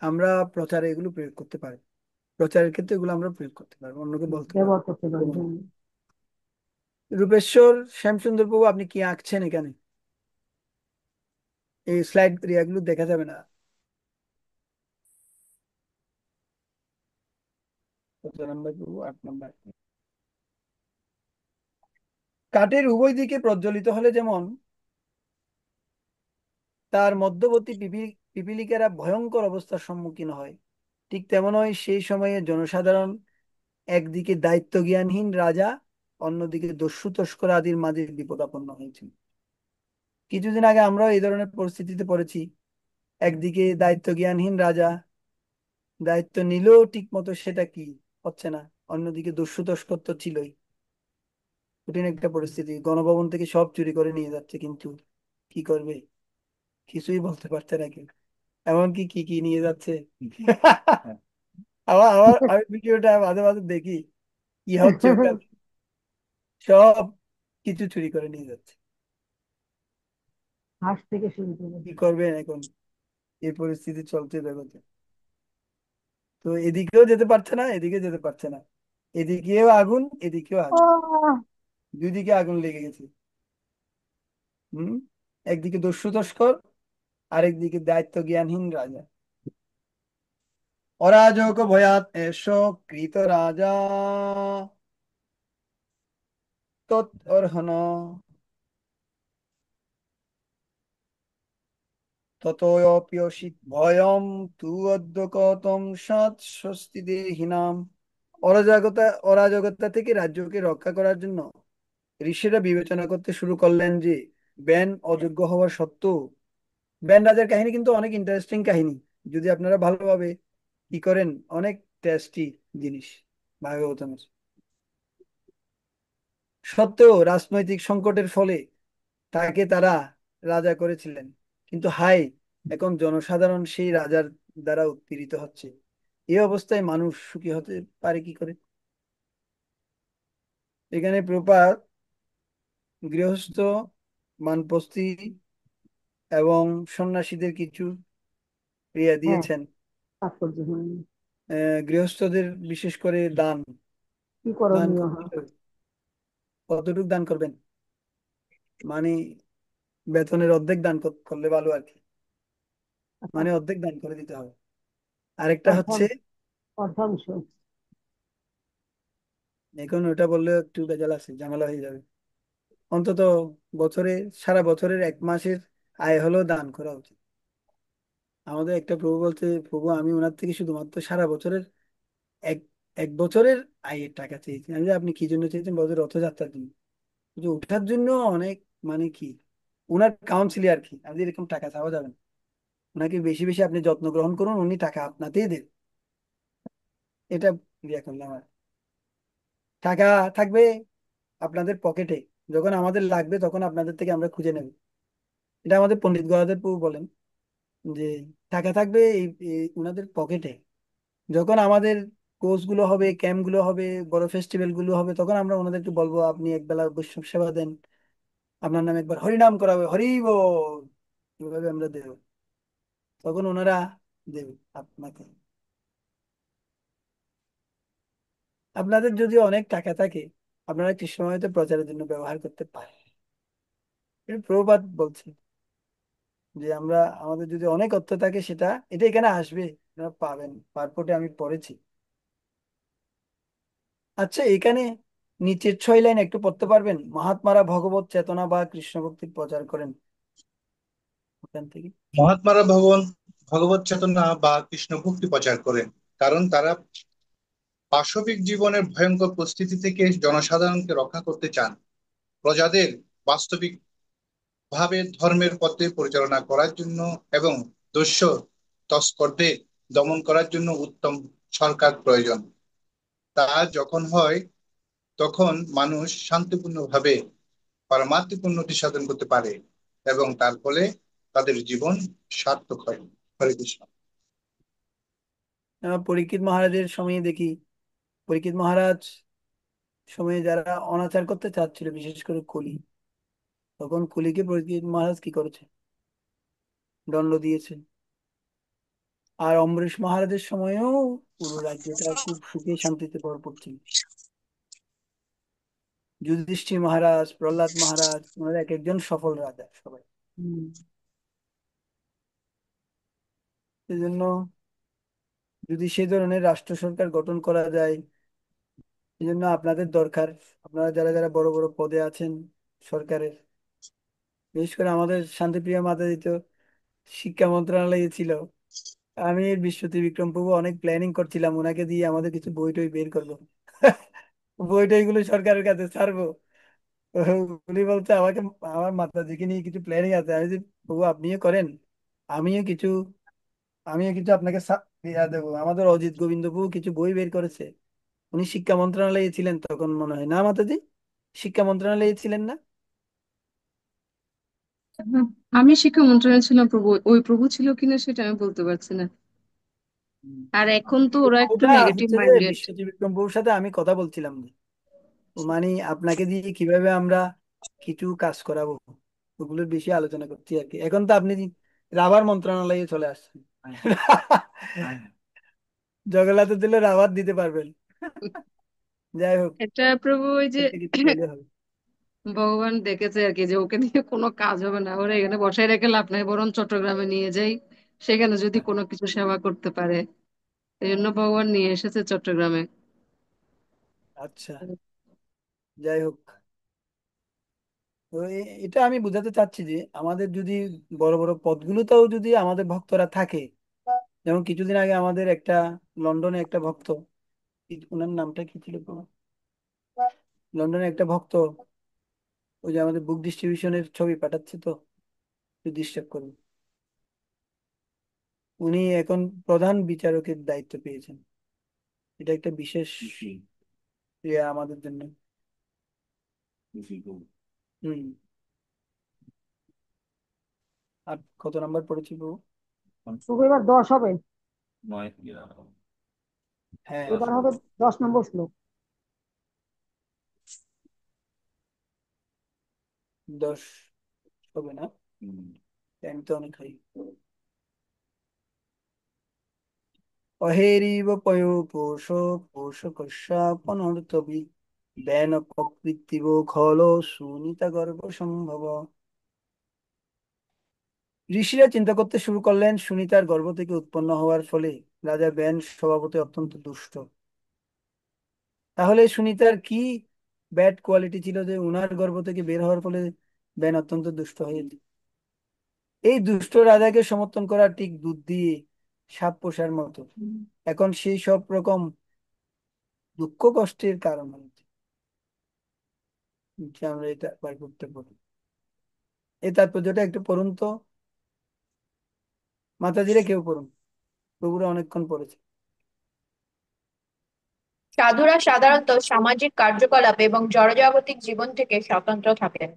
আমরা প্রচারে এগুলো প্রয়োগ করতে পারি। প্রচারের ক্ষেত্রে এগুলো আমরা প্রয়োগ করতে পারবো, অন্যকে বলতে পারবো। ব্যবহার করতে পারি। রূপেশ্বর শ্যামসুন্দর বাবু, আপনি কি আঁকছেন এখানে? এই স্লাইড গুলো দেখা যাবে না। কত নাম্বার বাবু? 8 নাম্বার। কাঠের উভয় দিকে প্রজ্বলিত হলে যেমন তার মধ্যবর্তী পিপীলিকারা ভয়ঙ্কর অবস্থার সম্মুখীন হয়, ঠিক তেমনই সেই সময়ে জনসাধারণ একদিকে দায়িত্ব জ্ঞানহীন রাজা, অন্যদিকে দস্যু তস্কর আদির মাঝে বিপদাপন্ন হয়েছিল। কিছুদিন আগে আমরাও এই ধরনের পরিস্থিতিতে পড়েছি। একদিকে দায়িত্ব জ্ঞানহীন রাজা, দায়িত্ব নিলেও ঠিক মতো সেটা কি হচ্ছে না, অন্যদিকে দস্যু তস্কর তো ছিলই। কঠিন একটা পরিস্থিতি, গণভবন থেকে সব চুরি করে নিয়ে যাচ্ছে, কিন্তু কি করবে, কিছুই বলতে পারছে না কেউ। এমনকি কি কি নিয়ে যাচ্ছে। আবার আবার আমি ভিডিওটা মাঝে মাঝে দেখি, কি হচ্ছে ওখানে, সব কিছু চুরি করে নিয়ে যাচ্ছে। হাঁস থেকে শুরু করে। কি করবেন এখন, এই পরিস্থিতি চলছে জগতে। তো এদিকেও যেতে পারছে না, এদিকে যেতে পারছে না, এদিকেও আগুন এদিকেও আগুন, দুই দিকে আগুন লেগে গেছে। হম, একদিকে দস্যু তস্কর, আরেকদিকে দায়িত্ব জ্ঞানহীন রাজা। অরাজক ভয়াত এস কৃত রাজা তৎ অর্হন ততোপ্যসিত ভয়ম তু অদ্য কতম সৎ স্বস্তি দেহিনাম। অরাজকতা থেকে রাজ্যকে রক্ষা করার জন্য ঋষিরা বিবেচনা করতে শুরু করলেন যে ব্যান অযোগ্য হওয়া সত্ত্বেও, ব্যান রাজার কাহিনী কিন্তু অনেক ইন্টারেস্টিং কাহিনী, যদি আপনারা ভালোভাবে কি করেন, অনেক টেস্টি জিনিস ভাগবতমের। সত্ত্বেও রাজনৈতিক সংকটের ফলে তাকে তারা রাজা করেছিলেন, কিন্তু হাই, এখন জনসাধারণ সেই রাজার দ্বারা উৎপীড়িত হচ্ছে। এই অবস্থায় মানুষ সুখী হতে পারে কি করে? এখানে প্রপাত গৃহস্থ, বানপ্রস্থি এবং সন্ন্যাসীদের কিছু ক্রিয়া হ্যাঁ, দিয়েছেন। তাৎপর্য হ্যাঁ। গৃহস্থদের বিশেষ করে দান, কি দান করণীয়? করতে হ্যাঁ, হবে। কতটুকু দান করবেন? মানে বেতনের অর্ধেক দান করলে ভালো আর কি, আচ্ছা, মানে অর্ধেক দান করে দিতে হবে। আরেকটা হচ্ছে, অর্ধাংশ, অর্ধাংশ। এখন ওটা বললে একটু ভেজাল আছে, ঝামেলা হয়ে যাবে। অন্তত বছরে, সারা বছরের 1 মাসের আয় হলেও দান করা উচিত। আমাদের একটা প্রভু বলতে, প্রভু আমি ওনার থেকে শুধুমাত্র সারা বছরের এক এক বছরের আয়ের টাকা চেয়েছি। আমি যে, আপনি কি জন্য চেয়েছেন? বছর রথযাত্রার জন্য, যে ওঠার জন্য অনেক, মানে কি, ওনার কাউন্সিলে আর কি। আপনি এরকম টাকা চাওয়া যাবেন, ওনাকে বেশি বেশি আপনি যত্ন গ্রহণ করুন, উনি টাকা আপনাতেই দেন। এটা ইয়ে করলাম আর, টাকা থাকবে আপনাদের পকেটে, যখন আমাদের লাগবে তখন আপনাদের থেকে আমরা খুঁজে নেব। এটা আমাদের পণ্ডিত গয়াধর প্রভু বলেন, যে টাকা থাকবে উনাদের পকেটে, যখন আমাদের কোর্স গুলো হবে, ক্যাম্প গুলো হবে, বড় ফেস্টিভ্যাল গুলো হবে, তখন আমরা ওনাদেরকে বলবো আপনি একবেলা বৈষ্ণব সেবা দেন, আপনার নামে একবার হরিনাম করাবে, হরি বল, এভাবে আমরা দেব, তখন ওনারা দেবে আপনাকে। আপনাদের যদি অনেক টাকা থাকে, আপনারা কৃষ্ণময়তে প্রচারের জন্য ব্যবহার করতে পারেন। এটা প্রভুপাদ বলছে, যে আমরা, আমাদের যদি অনেক অর্থ থাকে, সেটা, এটা এখানে আসবে, আপনারা পাবেন, পারপোর্টে আমি পড়েছি। আচ্ছা, এখানে নিচের 6 লাইন একটু পড়তে পারবেন? মহাত্মারা ভগবত চেতনা বা কৃষ্ণ ভক্তির প্রচার করেন, ওখান থেকে। মহাত্মারা ভগবত চেতনা বা কৃষ্ণ ভক্তি প্রচার করেন, কারণ তারা পাশবিক জীবনের ভয়ঙ্কর পরিস্থিতি থেকে জনসাধারণকে রক্ষা করতে চান। প্রজাদের বাস্তবিক ভাবে ধর্মের পথে পরিচালনা করার জন্য এবং দস্যু তস্করদের দমন করার জন্য উত্তম সরকার প্রয়োজন। তা যখন হয়, তখন মানুষ শান্তিপূর্ণভাবে পারমার্থিক উন্নতি সাধন করতে পারে এবং তার ফলে তাদের জীবন সার্থক হয়। হরে কৃষ্ণ। পরীক্ষিত মহারাজের সময়ে দেখি, পরীক্ষিত মহারাজ সময়ে যারা অনাচার করতে চাচ্ছিল, বিশেষ করে কুলি, তখন কুলিকে পরীক্ষিত মহারাজ কি করেছে? দণ্ড দিয়েছে। আর অম্বরীশ মহারাজের সময়েও পুরো রাজ্যটা খুব সুখে শান্তিতে ভরপুর ছিল। যুধিষ্ঠির মহারাজ, প্রহ্লাদ মহারাজ, ওনারা এক একজন সফল রাজা সবাই। হুম। এই জন্য যদি সেই ধরনের রাষ্ট্র সরকার গঠন করা যায়, এই জন্য আপনাদের দরকার, আপনারা যারা যারা বড় বড় পদে আছেন সরকারের, বিশেষ করে আমাদের শান্তিপ্রিয় মাতাজি তো শিক্ষা মন্ত্রণালয়ে ছিল। আমি এর বিশ্বতি বিক্রম প্রভু অনেক প্ল্যানিং করছিলাম, ওনাকে দিয়ে আমাদের কিছু বই টই বের করবো। বই টই গুলো সরকারের কাছে ছাড়বো। তো উনি বলছে আমাকে, আমার মাতাজিকে নিয়ে কিছু প্ল্যানিং আছে। আমি যে, প্রভু আপনিও করেন, আমিও কিছু আমিও কিছু আপনাকে ইয়া দেবো। আমাদের অজিত গোবিন্দ প্রভু কিছু বই বের করেছে। উনি শিক্ষা মন্ত্রণালয়ে ছিলেন তখন মনে হয়, না মাতাজি? শিক্ষা মন্ত্রণালয়ে ছিলেন না? হ্যাঁ, আমি শিক্ষা মন্ত্রণালয়ে ছিলাম প্রভু, ওই প্রভু ছিল কিনা সেটা আমি বলতে পারছি না। হুম। আর এখন তো এই ওরা একটু প্রভুটা নেগেটিভ হচ্ছে যে মাইন্ডেড। বিশ্বজিৎ বিক্রম প্রভুর সাথে আমি কথা বলছিলাম যে, মানে আপনাকে দিয়ে কিভাবে আমরা কিছু কাজ করাবো, ওগুলোর বেশি আলোচনা করছি আর কি। এখন তো আপনি রাবার মন্ত্রণালয়ে চলে আসছেন, জগন্নাথ দিলে রাবার দিতে পারবেন। যাই হোক, এটা প্রভু ওই যে একটা কিছু পেলে হবে। ভগবান দেখেছে আর কি, যে ওকে দিয়ে কোনো কাজ হবে না, ওরা এখানে বসায় রেখে লাভ নাই, বরং চট্টগ্রামে নিয়ে যাই, সেখানে যদি কোনো কিছু সেবা করতে পারে। এই জন্য ভগবান নিয়ে এসেছে চট্টগ্রামে। আচ্ছা, যাই হোক, তো এটা আমি বোঝাতে চাচ্ছি যে আমাদের যদি বড় বড় পদগুলোতেও যদি আমাদের ভক্তরা থাকে, যেমন কিছুদিন আগে আমাদের একটা, লন্ডনে একটা ভক্ত, ওনার নামটা কি ছিল গো? লন্ডনে একটা ভক্ত, ওই যে আমাদের বুক ডিস্ট্রিবিউশনের ছবি পাঠাচ্ছে, তো ডিস্টার্ব করবে। উনি এখন প্রধান বিচারকের দায়িত্ব পেয়েছেন। এটা একটা বিশেষ আমাদের জন্য। হম। আর কত নাম্বার পড়েছি বউ? তবু এবার 10 হবে, হ্যাঁ, এবার হবে 10 নম্বর শ্লোক। 10 হবে না? টাইম তো অনেক হয়। অহেরিব পয় পোষ পোষকস্যাপনর্তবি বেন প্রকৃতিব খল সুনিতা গর্ভ সম্ভব। ঋষিরা চিন্তা করতে শুরু করলেন সুনিতার গর্ভ থেকে উৎপন্ন হওয়ার ফলে রাজা বেন স্বভাবতই অত্যন্ত দুষ্ট। তাহলে সুনিতার কি ব্যাড কোয়ালিটি ছিল যে উনার গর্ভ থেকে বের হওয়ার ফলে বেন অত্যন্ত দুষ্ট হয়েছে? এই দুষ্ট রাজাকে সমর্থন করা ঠিক দুধ দিয়ে সাপ পোষার মতো। এখন সেই সব রকম দুঃখ কষ্টের কারণ হয়েছে যে আমরা এটা বার করতে পারি। এই তাৎপর্যটা একটু পড়ুন তো, মাতাজিরা কেউ পড়ুন, প্রভুরা অনেকক্ষণ পড়েছে। সাধুরা সাধারণত সামাজিক কার্যকলাপ এবং জড়জাগতিক জীবন থেকে স্বতন্ত্র থাকেন।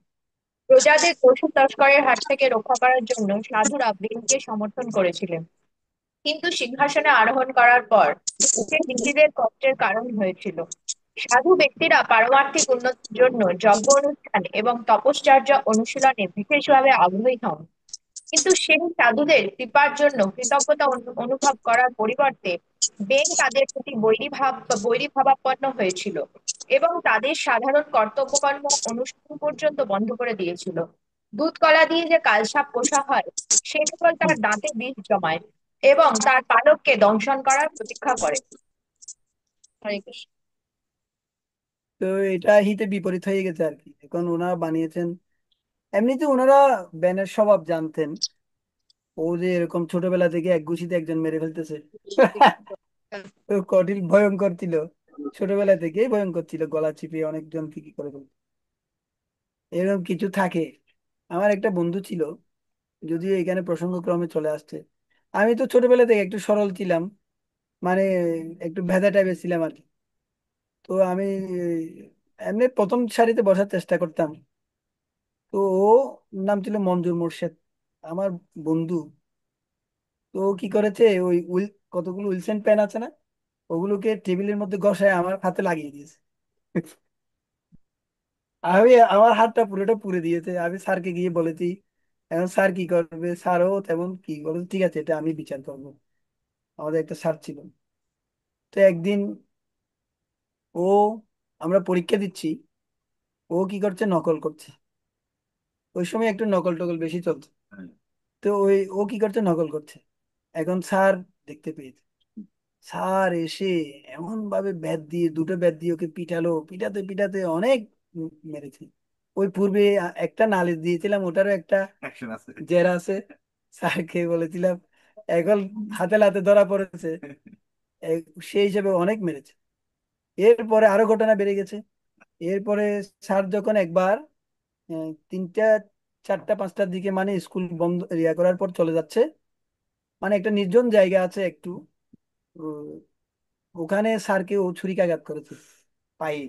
প্রজাদের পশু তস্করের হাত থেকে রক্ষা করার জন্য সাধুরা বেনকে সমর্থন করেছিলেন, কিন্তু সিংহাসনে আরোহণ করার পর সে ঋষিদের কষ্টের কারণ হয়েছিল। সাধু ব্যক্তিরা পারমার্থিক উন্নতির জন্য যজ্ঞ অনুষ্ঠান এবং তপশ্চর্যা অনুশীলনে বিশেষভাবে আগ্রহী হন, কিন্তু সেই সাধুদের কৃপার জন্য কৃতজ্ঞতা অনুভব করার পরিবর্তে বেন তাদের প্রতি বৈরী ভাবাপন্ন হয়েছিল এবং তাদের সাধারণ কর্তব্যকর্ম অনুষ্ঠান পর্যন্ত বন্ধ করে দিয়েছিল। দুধ কলা দিয়ে যে কালসাপ পোষা হয় সে কেবল তার দাঁতে বিষ জমায় এবং তার পালককে দংশন করার প্রতীক্ষা করে। হরে কৃষ্ণ। তো এটা হিতে বিপরীত হয়ে গেছে আর কি, এখন ওনারা বানিয়েছেন। এমনিতে ওনারা ব্যানের স্বভাব জানতেন, ও যে এরকম ছোটবেলা থেকে এক ঘুষিতে একজন মেরে ফেলতেছে। তো কঠিন ভয়ঙ্কর ছিল, ছোটবেলা থেকেই ভয়ঙ্কর ছিল, গলা চিপে অনেকজন কি করে ফেলতো। এরকম কিছু থাকে। আমার একটা বন্ধু ছিল, যদিও এখানে প্রসঙ্গক্রমে চলে আসছে। আমি তো ছোটবেলা থেকে একটু সরল ছিলাম, মানে একটু ভেদা টাইপের ছিলাম আর কি। তো আমি এমনি প্রথম সারিতে বসার চেষ্টা করতাম। তো ও নাম ছিল মঞ্জুর মোর্শেদ, আমার বন্ধু। তো ও কি করেছে, ওই কতগুলো উইলসেন পেন আছে না, ওগুলোকে টেবিলের মধ্যে ঘষায় আমার হাতে লাগিয়ে দিয়েছে। আমি আমার হাতটা পুরোটা পুড়ে দিয়েছে। আমি স্যারকে গিয়ে বলেছি। এখন স্যার কি করবে, স্যারও তেমন কি বলে, ঠিক আছে এটা আমি বিচার করবো। আমাদের একটা স্যার ছিল। তো একদিন ও, আমরা পরীক্ষা দিচ্ছি, ও কি করছে, নকল করছে। ওই সময় একটু নকল টকল বেশি চলছে। তো ও কি করছে, নকল করছে। এখন স্যার দেখতে পেয়েছে। স্যার এসে এমন ভাবে ব্যাট দিয়ে, দুটো ব্যাট দিয়ে ওকে পিটালো, পিটাতে পিটাতে অনেক মেরেছে। ওই পূর্বে একটা নালিশ দিয়েছিলাম, ওটারও একটা জেরা আছে। স্যারকে বলেছিলাম, এখন হাতে নাতে ধরা পড়েছে। সেই হিসেবে অনেক মেরেছে। এরপরে আরো ঘটনা বেড়ে গেছে। এরপরে স্যার যখন একবার 3টা 4টা 5টার দিকে, মানে স্কুল বন্ধ ইয়া করার পর চলে যাচ্ছে, মানে একটা নির্জন জায়গা আছে একটু, উম, ওখানে স্যারকে ও ছুরিকাঘাত করেছে পায়ে,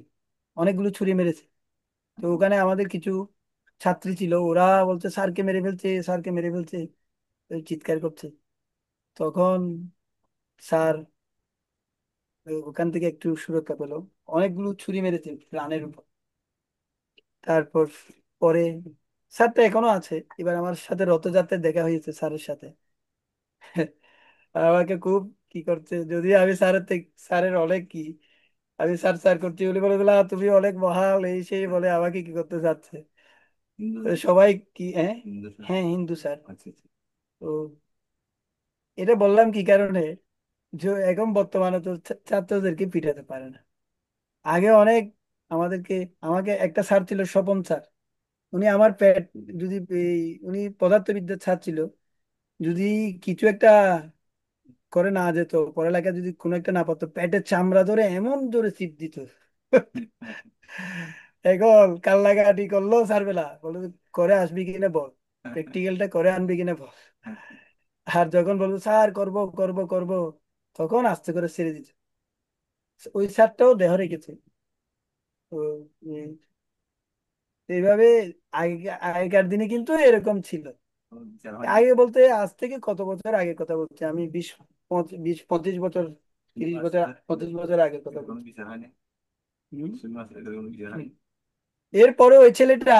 অনেকগুলো ছুরি মেরেছে। তো ওখানে আমাদের কিছু ছাত্রী ছিল, ওরা বলছে স্যারকে মেরে ফেলছে, স্যারকে মেরে ফেলছে, ওই চিৎকার করছে। তখন স্যার ওখান থেকে একটু সুরক্ষা পেল। অনেকগুলো ছুরি মেরেছে রানের উপর। তারপর পরে স্যারটা এখনো আছে। এবার আমার সাথে রথযাত্রায় দেখা হয়েছে স্যারের সাথে। আমাকে খুব কি করছে, যদিও আমি স্যারের অনেক কি, আমি স্যার স্যার করছি বলে বলে দিলাম তুমি অনেক মহাল, এই সেই বলে আমাকে কি করতে চাচ্ছে। তো সবাই কি, হ্যাঁ হ্যাঁ হিন্দু স্যার। তো এটা বললাম কি কারণে, যে এখন বর্তমানে তো ছাত্রদেরকে পিটাতে পারে না। আগে অনেক আমাদেরকে, আমাকে একটা স্যার ছিল স্বপন স্যার। উনি আমার পেট, যদি উনি পদার্থবিদ্যার স্যার ছিল, যদি কিছু একটা করে না যেত, পড়ালেখা যদি কোনো একটা না পারতো, পেটের চামড়া ধরে এমন জোরে চিপ দিত। এখন কান্নাকাটি করলো স্যার বেলা বলে, করে আসবি কিনা বল, প্র্যাকটিক্যালটা করে আনবি কিনা বল। আর যখন বলবো স্যার করব করব করব, তখন আস্তে করে ছেড়ে দিচ্ছে। ওই স্যারটাও দেহ রেখেছে। তো উম, এইভাবে আগেকার দিনে কিন্তু এরকম ছিল। আগে বলতে আজ থেকে কত বছর আগের কথা বলছি আমি, 20 25 বছর, 30 বছর, 25 বছর আগের কথা বলছি। হুম। হুম। এরপরে ওই ছেলেটা,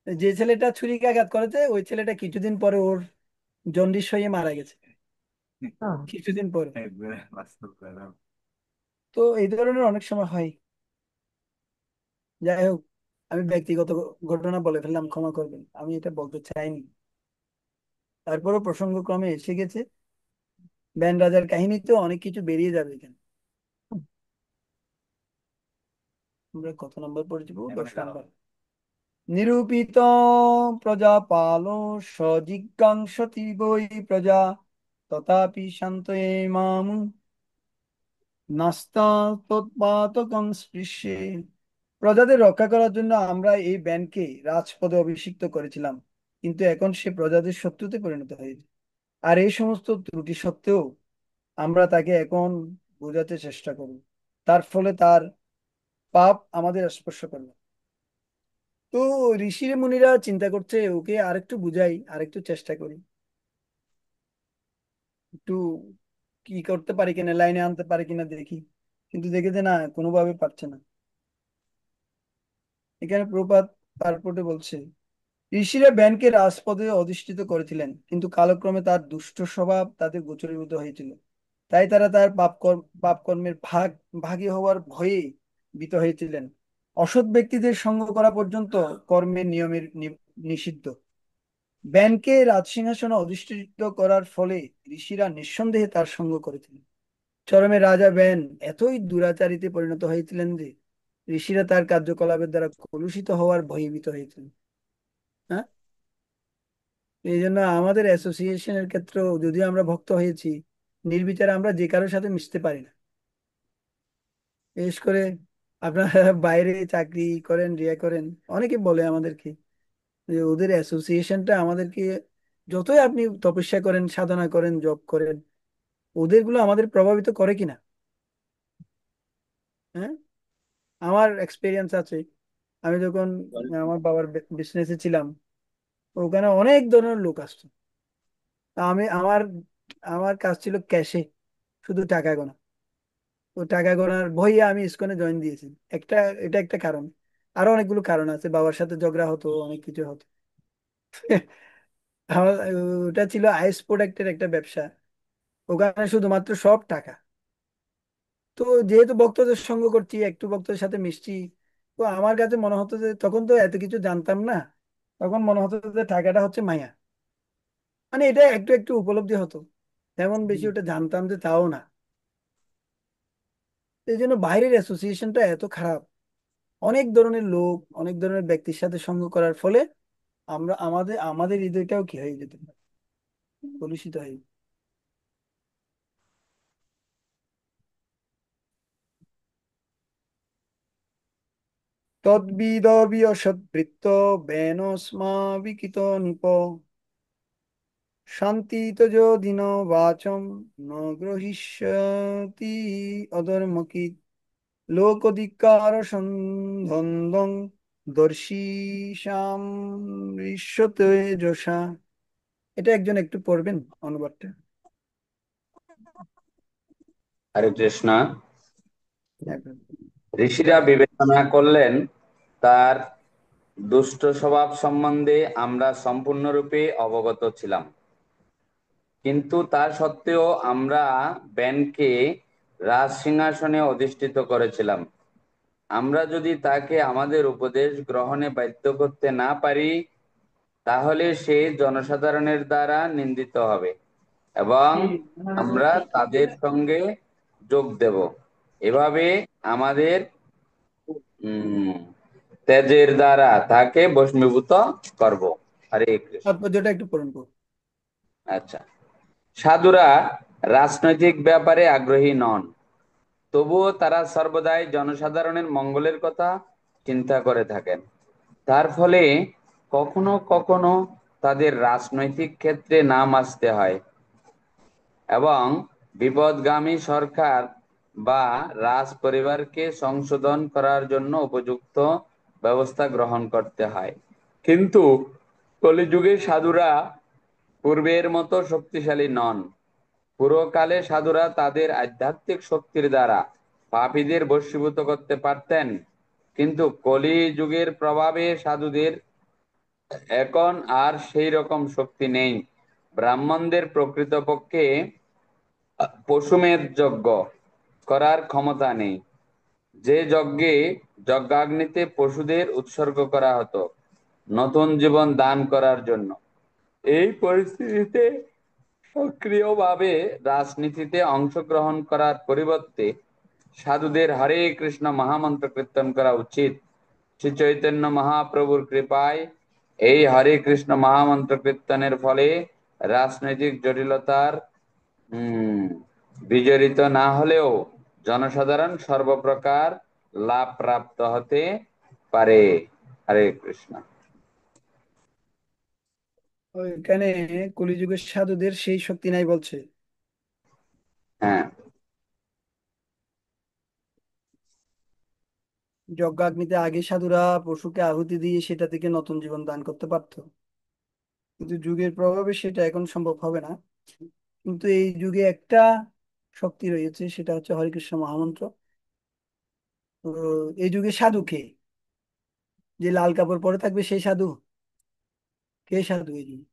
যে ছেলেটা ছুরিকাঘাত করেছে, ওই ছেলেটা কিছুদিন পরে ওর জন্ডিস হয়ে মারা গেছে, কিছুদিন পরে। তো এই ধরনের অনেক সময় হয়। যাই হোক, আমি ব্যক্তিগত ঘটনা বলে ফেললাম, ক্ষমা করবেন, আমি এটা বলতে চাইনি। তারপরও প্রসঙ্গক্রমে এসে গেছে। ব্যান রাজার কাহিনীতে অনেক কিছু বেরিয়ে যাবে এখানে। আমরা কত নম্বর পড়েছি? 10 নম্বর। নিরূপিত প্রজাপাল সজিজ্ঞাংসতি বৈ প্রজা, তথাপি শান্তয়ে মাম নাস্তা তৎপাতকং স্পৃশে। প্রজাদের রক্ষা করার জন্য আমরা এই ব্যানকে রাজপদে অভিষিক্ত করেছিলাম, কিন্তু এখন সে প্রজাদের শত্রুতে পরিণত হয়েছে। আর এই সমস্ত ত্রুটি সত্ত্বেও আমরা তাকে এখন বোঝাতে চেষ্টা করব, তার ফলে তার পাপ আমাদের স্পর্শ করবে। তো ঋষি মুনিরা চিন্তা করছে ওকে আরেকটু বুঝাই, আরেকটু চেষ্টা করি, একটু কি করতে পারি কিনা, লাইনে আনতে পারি কিনা দেখি। কিন্তু দেখেছে না, কোনোভাবে পারছে না। এখানে প্রপাত তারপরে বলছে, ঋষিরা ব্যানকে রাজপদে অধিষ্ঠিত করেছিলেন, কিন্তু কালক্রমে তার দুষ্ট স্বভাব তাদের গোচরীভূত হয়েছিল। তাই তারা তার পাপ কর্মের ভাগী হওয়ার ভয়ে ভীত হয়েছিলেন। অসৎ ব্যক্তিদের সঙ্গ করা পর্যন্ত কর্মের নিয়মের নিষিদ্ধ। ব্যানকে রাজসিংহাসনে অধিষ্ঠিত করার ফলে ঋষিরা নিঃসন্দেহে তার সঙ্গ করেছিলেন। চরমে রাজা ব্যান এতই দুরাচারীতে পরিণত হয়েছিলেন যে ঋষিরা তার কার্যকলাপের দ্বারা কলুষিত হওয়ার ভয়ভীত হয়েছিলেন। হ্যাঁ, এই জন্য আমাদের অ্যাসোসিয়েশনের ক্ষেত্রেও যদিও আমরা ভক্ত হয়েছি, নির্বিচারে আমরা যে কারোর সাথে মিশতে পারি না। বিশেষ করে আপনারা বাইরে চাকরি করেন, রিয়া করেন, অনেকে বলে আমাদেরকে যে ওদের অ্যাসোসিয়েশনটা আমাদেরকে, যতই আপনি তপস্যা করেন, সাধনা করেন, জব করেন, ওদের গুলো আমাদের প্রভাবিত করে কিনা। হ্যাঁ, আমার এক্সপিরিয়েন্স আছে। আমি যখন আমার বাবার বিজনেসে ছিলাম, ওখানে অনেক ধরনের লোক আসতো। তা আমি আমার আমার কাজ ছিল ক্যাশে, শুধু টাকা গোনা। ও টাকা গোনার ভয়ে আমি ইসকনে জয়েন দিয়েছি। একটা, এটা একটা কারণ। আরো অনেকগুলো কারণ আছে, বাবার সাথে ঝগড়া হতো, অনেক কিছু হতো। আমার ওটা ছিল আইস প্রোডাক্টের একটা ব্যবসা, ওখানে শুধুমাত্র সব টাকা। তো যেহেতু ভক্তদের সঙ্গ করছি, একটু ভক্তদের সাথে মিশছি, তো আমার কাছে মনে হতো যে, তখন তো এত কিছু জানতাম না, তখন মনে হতো যে টাকাটা হচ্ছে মায়া। মানে এটা একটু একটু উপলব্ধি হতো, তেমন বেশি ওটা জানতাম যে তাও না। এই জন্য বাইরের অ্যাসোসিয়েশনটা এত খারাপ। অনেক ধরনের লোক, অনেক ধরনের ব্যক্তির সাথে সঙ্গ করার ফলে আমরা আমাদের আমাদের হৃদয়টাও কি হয়ে যেতে পারে, কলুষিত হয়ে। তদ্বিদবি অসৎবৃত্ত বেনস্মাবিকিত নিপ, শান্তিতজ দিন বাচম ন গ্রহিষ্যতি অধর্মকিত, লোকধিকার সন্ধন্দং দর্শিসাম ঋষ্যতে যশা। এটা একজন একটু পড়বেন অনুবাদটা? হরে কৃষ্ণ। হ্যাঁ। ঋষিরা বিবেচনা করলেন, তার দুষ্ট স্বভাব সম্বন্ধে আমরা সম্পূর্ণরূপে অবগত ছিলাম, কিন্তু তা সত্ত্বেও আমরা ব্যানকে রাজ সিংহাসনে অধিষ্ঠিত করেছিলাম। আমরা যদি তাকে আমাদের উপদেশ গ্রহণে বাধ্য করতে না পারি, তাহলে সে জনসাধারণের দ্বারা নিন্দিত হবে এবং আমরা তাদের সঙ্গে যোগ দেব। এভাবে আমাদের তেজের দ্বারা তাকে বশীভূত করব। হরে কৃষ্ণ। তাৎপর্যটা একটু পূরণ করুন। আচ্ছা, সাধুরা রাজনৈতিক ব্যাপারে আগ্রহী নন, তবুও তারা সর্বদাই জনসাধারণের মঙ্গলের কথা চিন্তা করে থাকেন। তার ফলে কখনো কখনো তাদের রাজনৈতিক ক্ষেত্রে নাম আসতে হয়, এবং বিপথগামী সরকার বা রাজ পরিবারকে সংশোধন করার জন্য উপযুক্ত ব্যবস্থা গ্রহণ করতে হয়। কিন্তু কলিযুগে সাধুরা পূর্বের মতো শক্তিশালী নন। পুরকালে সাধুরা তাদের আধ্যাত্মিক শক্তির দ্বারা পাপীদের বশীভূত করতে পারতেন, কিন্তু কলি যুগের প্রভাবে সাধুদের এখন আর সেই রকম শক্তি নেই। ব্রাহ্মণদের প্রকৃতপক্ষে পশুমেধ যজ্ঞ করার ক্ষমতা নেই, যে যজ্ঞে যজ্ঞাগ্নিতে পশুদের উৎসর্গ করা হতো নতুন জীবন দান করার জন্য। এই পরিস্থিতিতে সক্রিয়ভাবে রাজনীতিতে অংশগ্রহণ করার পরিবর্তে সাধুদের হরে কৃষ্ণ মহামন্ত্র কীর্তন করা উচিত। শ্রী চৈতন্য মহাপ্রভুর কৃপায় এই হরে কৃষ্ণ মহামন্ত্র কীর্তনের ফলে রাজনৈতিক জটিলতার বিজড়িত না হলেও জনসাধারণ সর্বপ্রকার লাভ প্রাপ্ত হতে পারে। হরে কৃষ্ণ। ওইখানে কলিযুগের সাধুদের সেই শক্তি নাই বলছে। হ্যাঁ, যজ্ঞাগ্নিতে আগে সাধুরা পশুকে আহুতি দিয়ে সেটা থেকে নতুন জীবন দান করতে পারতো, কিন্তু যুগের প্রভাবে সেটা এখন সম্ভব হবে না। কিন্তু এই যুগে একটা শক্তি রয়েছে, সেটা হচ্ছে হরিকৃষ্ণ মহামন্ত্র। তো এই যুগে সাধু কে? যে লাল কাপড় পরে থাকবে সেই সাধু? কে সাধু এই যুগে?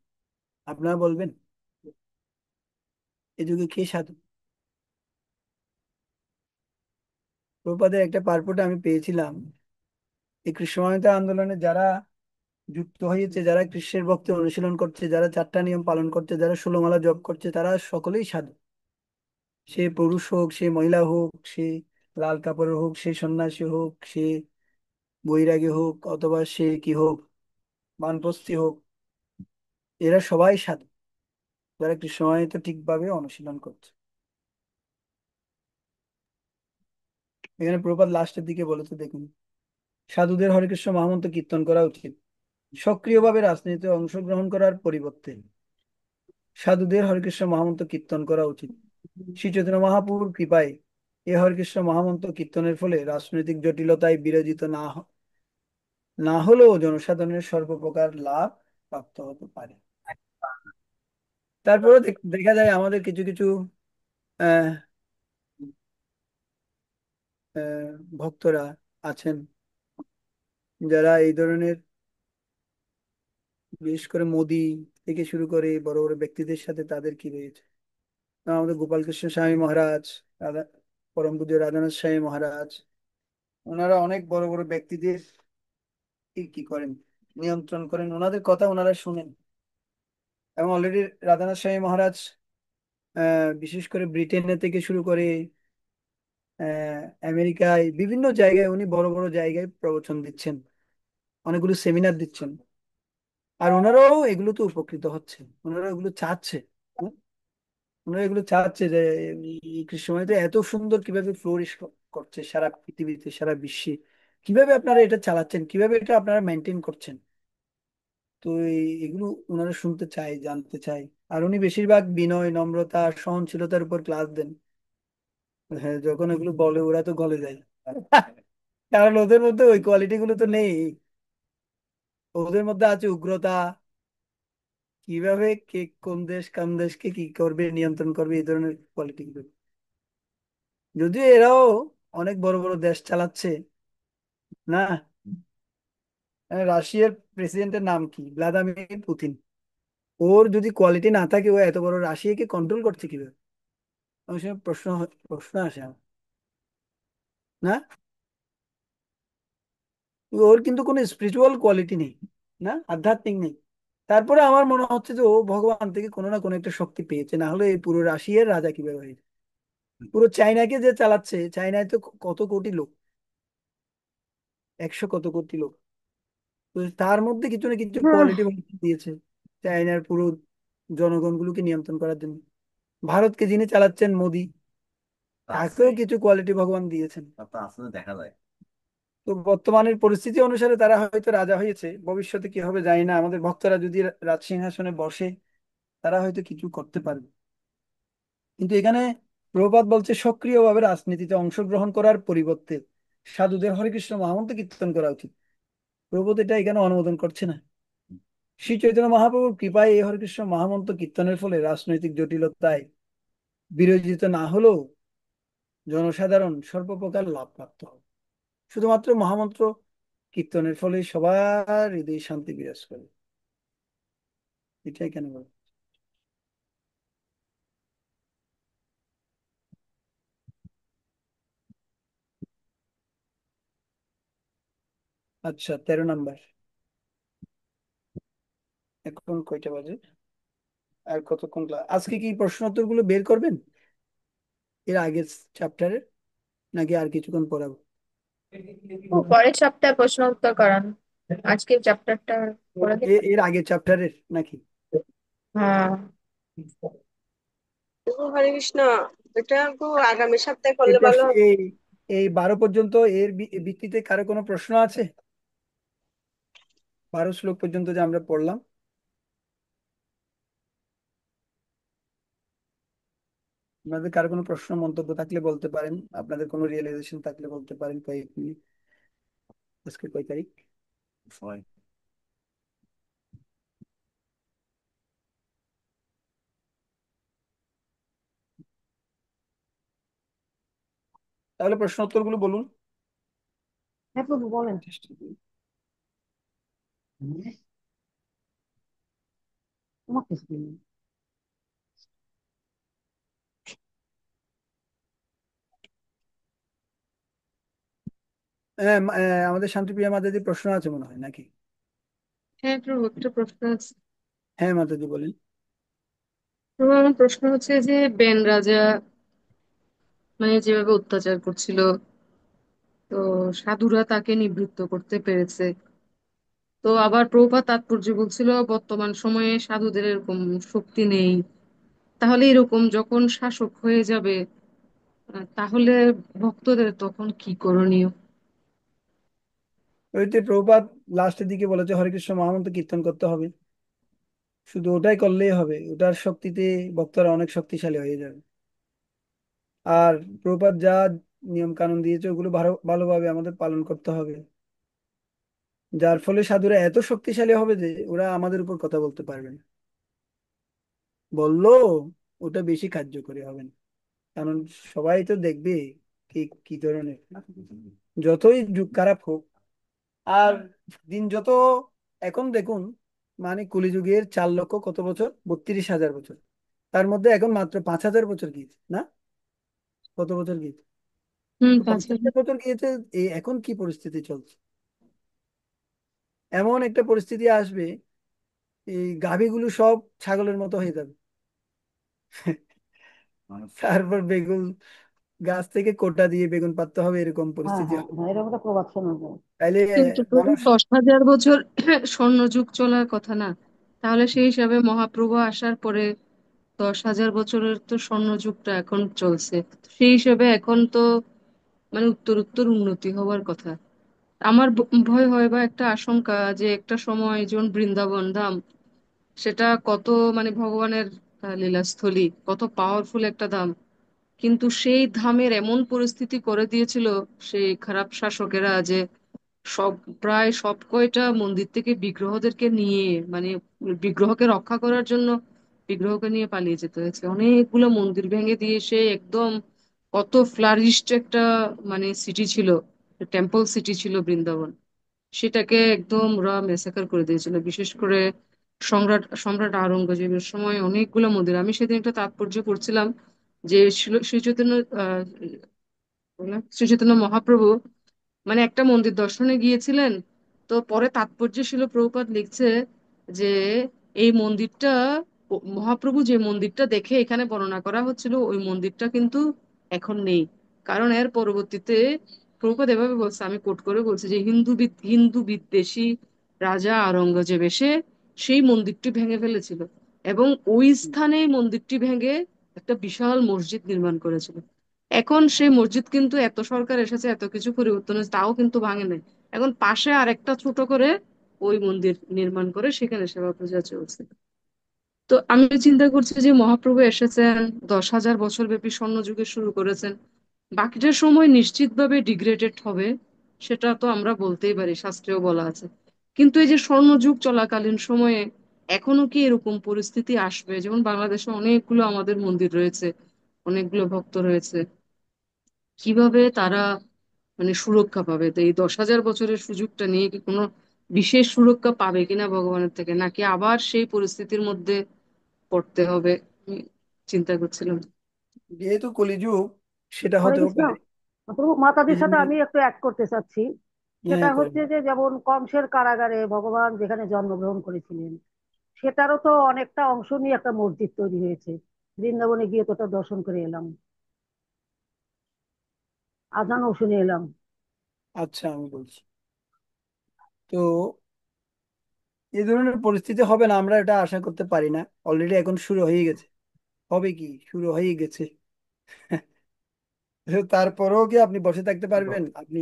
আপনারা বলবেন, এই যুগে কে সাধু? প্রভুপাদের একটা পারপোর্ট আমি পেয়েছিলাম, এই কৃষ্ণমানবতা আন্দোলনে যারা যুক্ত হয়েছে, যারা কৃষ্ণের ভক্তি অনুশীলন করছে, যারা 4টা নিয়ম পালন করছে, যারা 16 মালা জপ করছে, তারা সকলেই সাধু। সে পুরুষ হোক, সে মহিলা হোক, সে লাল কাপড়ের হোক, সে সন্ন্যাসী হোক, সে বৈরাগী হোক, অথবা সে কি হোক, বানপ্রস্থী হোক, এরা সবাই সাধু যারা কৃষ্ণমায়িত ঠিকভাবে অনুশীলন করছে। এখানে প্রভুপাদ লাস্টের দিকে বলেছে, দেখুন, সাধুদের হরেকৃষ্ণ মহামন্ত্র কীর্তন করা উচিত। সক্রিয়ভাবে রাজনীতিতে অংশগ্রহণ করার পরিবর্তে সাধুদের হরেকৃষ্ণ মহামন্ত্র কীর্তন করা উচিত। শ্রী চৈতন্য মহাপ্রভুর কৃপায় এ হরেকৃষ্ণ মহামন্ত্র কীর্তনের ফলে রাজনৈতিক জটিলতায় বিরাজিত না হলেও জনসাধারণের সর্বপ্রকার লাভ প্রাপ্ত হতে পারে। তারপরে দেখা যায় আমাদের কিছু কিছু আহ ভক্তরা আছেন যারা এই ধরনের, বিশেষ করে মোদি থেকে শুরু করে বড় বড় ব্যক্তিদের সাথে তাদের কি রয়েছে। আমাদের গোপালকৃষ্ণ স্বামী মহারাজ, রাধা পরম পূজ্য রাধানাথ স্বামী মহারাজ, ওনারা অনেক বড় বড় ব্যক্তিদের কি করেন, নিয়ন্ত্রণ করেন, ওনাদের কথা ওনারা শুনেন। এবং অলরেডি রাধানাথ স্বামী মহারাজ বিশেষ করে ব্রিটেনে থেকে শুরু করে আমেরিকায় বিভিন্ন জায়গায় উনি বড় বড় জায়গায় প্রবচন দিচ্ছেন, অনেকগুলো সেমিনার দিচ্ছেন। আর ওনারাও এগুলোতে উপকৃত হচ্ছে, ওনারা এগুলো চাচ্ছে। হুম? ওনারা এগুলো চাচ্ছে যে এই কৃষ্ণময় এত সুন্দর কিভাবে ফ্লোরিশ করছে সারা পৃথিবীতে, সারা বিশ্বে। কিভাবে আপনারা এটা চালাচ্ছেন, কিভাবে এটা আপনারা মেনটেন করছেন। তো এগুলো ওনারা শুনতে চায়, জানতে চায়। আর উনি বেশিরভাগ বিনয়, নম্রতা, সহনশীলতার উপর ক্লাস দেন। হ্যাঁ, যখন এগুলো বলে ওরা তো গলে যায়। কারণ ওদের মধ্যে ওই কোয়ালিটি গুলো তো নেই। ওদের মধ্যে আছে উগ্রতা, কিভাবে কে কোন দেশ কোন দেশকে কি করবে, নিয়ন্ত্রণ করবে, এই ধরনের কোয়ালিটি গুলো। যদিও এরাও অনেক বড় বড় দেশ চালাচ্ছে না। রাশিয়ার প্রেসিডেন্টের নাম কি? Vladimir Putin. ওর যদি কোয়ালিটি না থাকে, ও এত বড় রাশিয়াকে কন্ট্রোল করছে কিভাবে? অনেক সময় প্রশ্ন আসে আমার, না? ওর কিন্তু কোনো স্পিরিচুয়াল কোয়ালিটি নেই, না, আধ্যাত্মিক নেই। তারপরে আমার মনে হচ্ছে যে ও ভগবান থেকে কোনো না কোনো একটা শক্তি পেয়েছে, না হলে এই পুরো রাশিয়ার রাজা কিভাবে হয়েছে? পুরো চাইনাকে যে চালাচ্ছে, চাইনায় তো কত কোটি লোক, 100 কত কোটি লোক। তো তার মধ্যে কিছু না কিছু কোয়ালিটি দিয়েছে চাইনার পুরো জনগণগুলোকে নিয়ন্ত্রণ করার জন্য। ভারতকে যিনি চালাচ্ছেন মোদি, তাকেও কিছু কোয়ালিটি ভগবান দিয়েছেন। দেখা যায়। তো বর্তমানের পরিস্থিতি অনুসারে তারা হয়তো রাজা হয়েছে, ভবিষ্যতে কি হবে জানি না। আমাদের ভক্তরা যদি রাজ সিংহাসনে বসে, তারা হয়তো কিছু করতে পারবে। কিন্তু এখানে প্রভুপাদ বলছে সক্রিয়ভাবে রাজনীতিতে অংশগ্রহণ করার পরিবর্তে সাধুদের হরেকৃষ্ণ মহামন্ত্র কীর্তন করা উচিত। প্রভুপাদ এটা এখানে অনুমোদন করছে না। শ্রী চৈতন্য মহাপ্রভুর কৃপায় এই হরেকৃষ্ণ মহামন্ত্র কীর্তনের ফলে রাজনৈতিক জটিলতায় বিরোচিত না হলেও জনসাধারণ সর্বপ্রকার লাভ প্রাপ্ত হবে। শুধুমাত্র মহামন্ত্র কীর্তনের ফলে সবার হৃদয়ে শান্তি বিরাজ করে, এটাই কেন বল। আচ্ছা, 13 নাম্বার। এখন কয়টা বাজে? আর কতক্ষণ আজকে কি প্রশ্ন উত্তর গুলো বের করবেন এর আগের চ্যাপ্টারের, নাকি আর কিছুক্ষণ পড়াবো? পরের সপ্তাহে প্রশ্ন উত্তর করান, আজকে চ্যাপ্টারটা করে দিন। এর আগের চ্যাপ্টারের নাকি? হ্যাঁ, হরে কৃষ্ণ, এটা তো আগামী সপ্তাহে এই করলে ভালো প্রশ্ন হবে। এই এই 12 পর্যন্ত এর ভিত্তিতে কারো কোনো প্রশ্ন আছে? 12 শ্লোক পর্যন্ত যে আমরা পড়লাম, আপনাদের কারো কোনো প্রশ্ন মন্তব্য থাকলে বলতে পারেন, আপনাদের কোনো রিয়েলাইজেশন থাকলে বলতে পারেন। কয়েক মিনিট। আজকে কয় তারিখ? 6। তাহলে প্রশ্ন উত্তর গুলো বলুন। হ্যাঁ প্রভু বলেন। তোমাকে শুনি। আমাদের শান্তিপ্রিয়া মাতাজি প্রশ্ন আছে মনে হয় নাকি? হ্যাঁ প্রভু, একটা প্রশ্ন আছে। হ্যাঁ মাতাজি বলেন। প্রভু, আমার প্রশ্ন হচ্ছে যে বেন রাজা মানে যেভাবে অত্যাচার করছিল, তো সাধুরা তাকে নিবৃত্ত করতে পেরেছে। তো আবার প্রভুপাদ তাৎপর্য বলছিল বর্তমান সময়ে সাধুদের এরকম শক্তি নেই। তাহলে এরকম যখন শাসক হয়ে যাবে, তাহলে ভক্তদের তখন কি করণীয়? ওইতে প্রভুপাদ লাস্টের দিকে বলেছে হরে কৃষ্ণ মহামন্ত্র কীর্তন করতে হবে, শুধু ওটাই করলেই হবে, ওটার শক্তিতে ভক্তরা অনেক শক্তিশালী হয়ে যাবে। আর প্রভুপাদ যা নিয়ম কানুন দিয়েছে ওগুলো ভালোভাবে আমাদের পালন করতে হবে, যার ফলে সাধুরা এত শক্তিশালী হবে যে ওরা আমাদের উপর কথা বলতে পারবে না। বললো ওটা বেশি কার্যকরী হবে না, কারণ সবাই তো দেখবে কি কি ধরনের, যতই যুগ খারাপ হোক। আর দিন যত, এখন দেখুন, মানে কলিযুগের 4 লক্ষ কত বছর, 32,000 বছর, তার মধ্যে এখন মাত্র 5,000 বছর গিয়েছে না? কত বছর গিয়েছে? তো 5,000। 5,000 বছর গিয়েছে, এখন কি পরিস্থিতি চলছে? এমন একটা পরিস্থিতি আসবে, এই গাভীগুলো সব ছাগলের মতো হয়ে যাবে। তারপর বেগুন গাছ থেকে কোটা দিয়ে বেগুন পারতে হবে, এরকম হ্যাঁ পরিস্থিতি হ্যাঁ হবে। হ্যাঁ, এরকম একটা প্রবাদ শোনা যায়। তাইলে কিন্তু প্রভু, মানুষ, 10,000 বছর স্বর্ণযুগ চলার কথা না? তাহলে সেই হিসাবে মহাপ্রভু আসার পরে 10,000 বছরের তো স্বর্ণযুগটা এখন চলছে। সেই হিসেবে এখন তো মানে উত্তর উত্তর উন্নতি হওয়ার কথা। আমার ভয় হয় বা একটা আশঙ্কা যে একটা সময় যেমন বৃন্দাবন ধাম, সেটা কত মানে ভগবানের লীলাস্থলী, কত পাওয়ারফুল একটা ধাম, কিন্তু সেই ধামের এমন পরিস্থিতি করে দিয়েছিল সেই খারাপ শাসকেরা যে সব প্রায় সব কয়টা মন্দির থেকে বিগ্রহদেরকে নিয়ে মানে বিগ্রহকে রক্ষা করার জন্য বিগ্রহকে নিয়ে পালিয়ে যেতে হয়েছে। অনেকগুলো মন্দির ভেঙে দিয়ে সে একদম কত ফ্লারিস্ট একটা মানে সিটি ছিল, টেম্পল সিটি ছিল বৃন্দাবন, সেটাকে একদম ওরা মেসাকার করে দিয়েছিল। বিশেষ করে সম্রাট সম্রাট আওরঙ্গজেবের সময় অনেকগুলো মন্দির, আমি সেদিন একটা তাৎপর্য পড়ছিলাম যে শ্রী চৈতন্য শ্রী চৈতন্য মহাপ্রভু মানে একটা মন্দির দর্শনে গিয়েছিলেন। তো পরে তাৎপর্য ছিল, প্রভুপাদ লিখছে যে এই মন্দিরটা মহাপ্রভু যে মন্দিরটা দেখে এখানে বর্ণনা করা হচ্ছিল ওই মন্দিরটা কিন্তু এখন নেই। কারণ এর পরবর্তীতে প্রভুপাদ এভাবে বলছে, আমি কোট করে বলছি, যে হিন্দু বিদ্বেষী রাজা আওরঙ্গজেব এসে সেই মন্দিরটি ভেঙে ফেলেছিল এবং ওই স্থানে মন্দিরটি ভেঙে একটা বিশাল মসজিদ নির্মাণ করেছিল। এখন সেই মসজিদ কিন্তু এত সরকার এসেছে, এত কিছু পরিবর্তন হয়েছে, তাও কিন্তু ভাঙে নাই। এখন পাশে আরেকটা ছোট করে ওই মন্দির নির্মাণ করে সেখানে সেবা পূজা চলছে। তো আমি চিন্তা করছি যে মহাপ্রভু এসেছেন, 10,000 বছর ব্যাপী স্বর্ণযুগে শুরু করেছেন, বাকিটা সময় নিশ্চিতভাবে ডিগ্রেডেড হবে, সেটা তো আমরা বলতেই পারি, শাস্ত্রেও বলা আছে। কিন্তু এই যে স্বর্ণযুগ চলাকালীন সময়ে এখনো কি এরকম পরিস্থিতি আসবে? যেমন বাংলাদেশে অনেকগুলো আমাদের মন্দির রয়েছে, অনেকগুলো ভক্ত রয়েছে, কিভাবে তারা মানে সুরক্ষা পাবে? তো এই 10,000 বছরের সুযোগটা নিয়ে কি কোনো বিশেষ সুরক্ষা পাবে কিনা ভগবানের থেকে, নাকি আবার সেই পরিস্থিতির মধ্যে পড়তে হবে? আমি চিন্তা করছিলাম। যেহেতু কলিযুগ, সেটা হরে হতেও কৃষ্ণ। পারে। প্রভু মাতাজির এই সাথে জন্য আমি একটু অ্যাড করতে চাচ্ছি। সেটা হ্যাঁ, করেন। হচ্ছে যে যেমন কংসের কারাগারে ভগবান যেখানে জন্মগ্রহণ করেছিলেন, সেটারও তো অনেকটা অংশ নিয়ে একটা মসজিদ তৈরি হয়েছে। বৃন্দাবনে গিয়ে তো ওটা দর্শন করে এলাম, আজানও শুনে এলাম। আচ্ছা, আমি বলছি। তো এই ধরনের পরিস্থিতি হবে না, আমরা এটা আশা করতে পারি না। অলরেডি এখন শুরু হয়ে গেছে। হবে কি, শুরু হয়ে গেছে। তারপরেও কি আপনি বসে থাকতে পারবেন? আপনি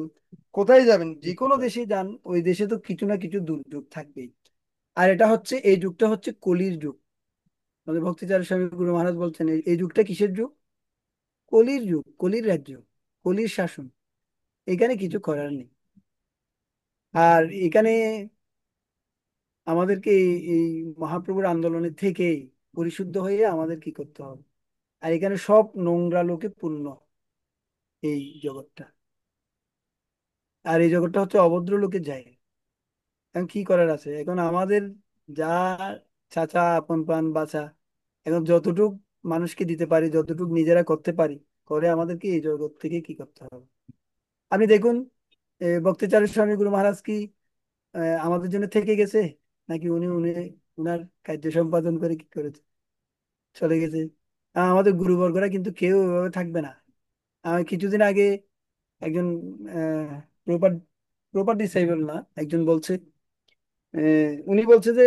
কোথায় যাবেন, যে কোনো দেশে যান, ওই দেশে তো কিছু না কিছু দুর্যোগ থাকবেই। আর এটা হচ্ছে, এই যুগটা হচ্ছে কলির যুগ। আমাদের ভক্তিচারী স্বামী গুরু মহারাজ বলছেন, এই যুগটা কিসের যুগ? কলির যুগ, কলির রাজ্য, কলির শাসন। এখানে কিছু করার নেই। আর এখানে আমাদেরকে এই মহাপ্রভুর আন্দোলনের থেকে পরিশুদ্ধ হয়ে আমাদের কি করতে হবে? আর এখানে সব নোংরা লোকে পূর্ণ, এই জগৎটা। আর এই জগৎটা হচ্ছে অভদ্র লোকের জায়গা। এখন কি করার আছে? এখন আমাদের যা চাচা আপন প্রাণ বাঁচা, এখন যতটুক মানুষকে দিতে পারি, যতটুক নিজেরা করতে পারি, করে আমাদেরকে এই জগৎ থেকে কি করতে হবে। আপনি দেখুন, ভক্তিচারী স্বামী গুরু মহারাজ কি আমাদের জন্য থেকে গেছে? নাকি উনি উনি উনার কার্য সম্পাদন করে কি করেছে, চলে গেছে? আমাদের গুরুবর্গরা কিন্তু কেউ এভাবে থাকবে না। আমি কিছুদিন আগে একজন প্রপার প্রপার ডিসেবল না একজন বলছে, উনি বলছে যে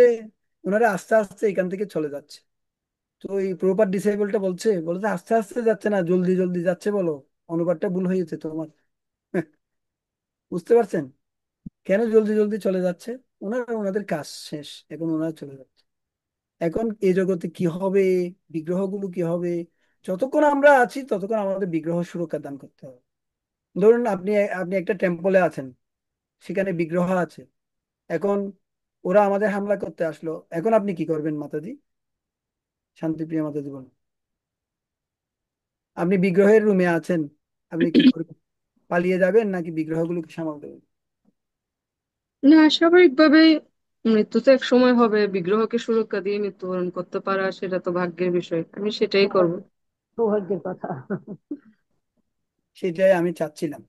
ওনারা আস্তে আস্তে এখান থেকে চলে যাচ্ছে। তো এই প্রপার ডিসেবলটা বলছে বলছে আস্তে আস্তে যাচ্ছে না, জলদি জলদি যাচ্ছে বলো। অনুবাদটা ভুল হয়েছে তোমার। বুঝতে পারছেন কেন জলদি জলদি চলে যাচ্ছে? ওনাদের কাজ শেষ, এখন ওনারা চলে যাচ্ছে। এখন এই জগতে কি হবে, বিগ্রহগুলো কি হবে? যতক্ষণ আমরা আছি ততক্ষণ আমাদের বিগ্রহ সুরক্ষা দান করতে হবে। ধরুন আপনি আপনি একটা টেম্পলে আছেন, সেখানে বিগ্রহ আছে। এখন ওরা আমাদের হামলা করতে আসলো, এখন আপনি কি করবেন মাতাজি? শান্তিপ্রিয় মাতাজি বলুন। আপনি বিগ্রহের রুমে আছেন, আপনি কি করবেন? পালিয়ে যাবেন নাকি বিগ্রহগুলোকে সামাল দেবেন? না, স্বাভাবিকভাবেই মৃত্যু তো এক সময় হবে, বিগ্রহকে সুরক্ষা দিয়ে মৃত্যুবরণ করতে পারা সেটা তো ভাগ্যের বিষয়, আমি সেটাই করব। সৌভাগ্য, সৌভাগ্যের কথা। সেটাই আমি চাচ্ছিলাম,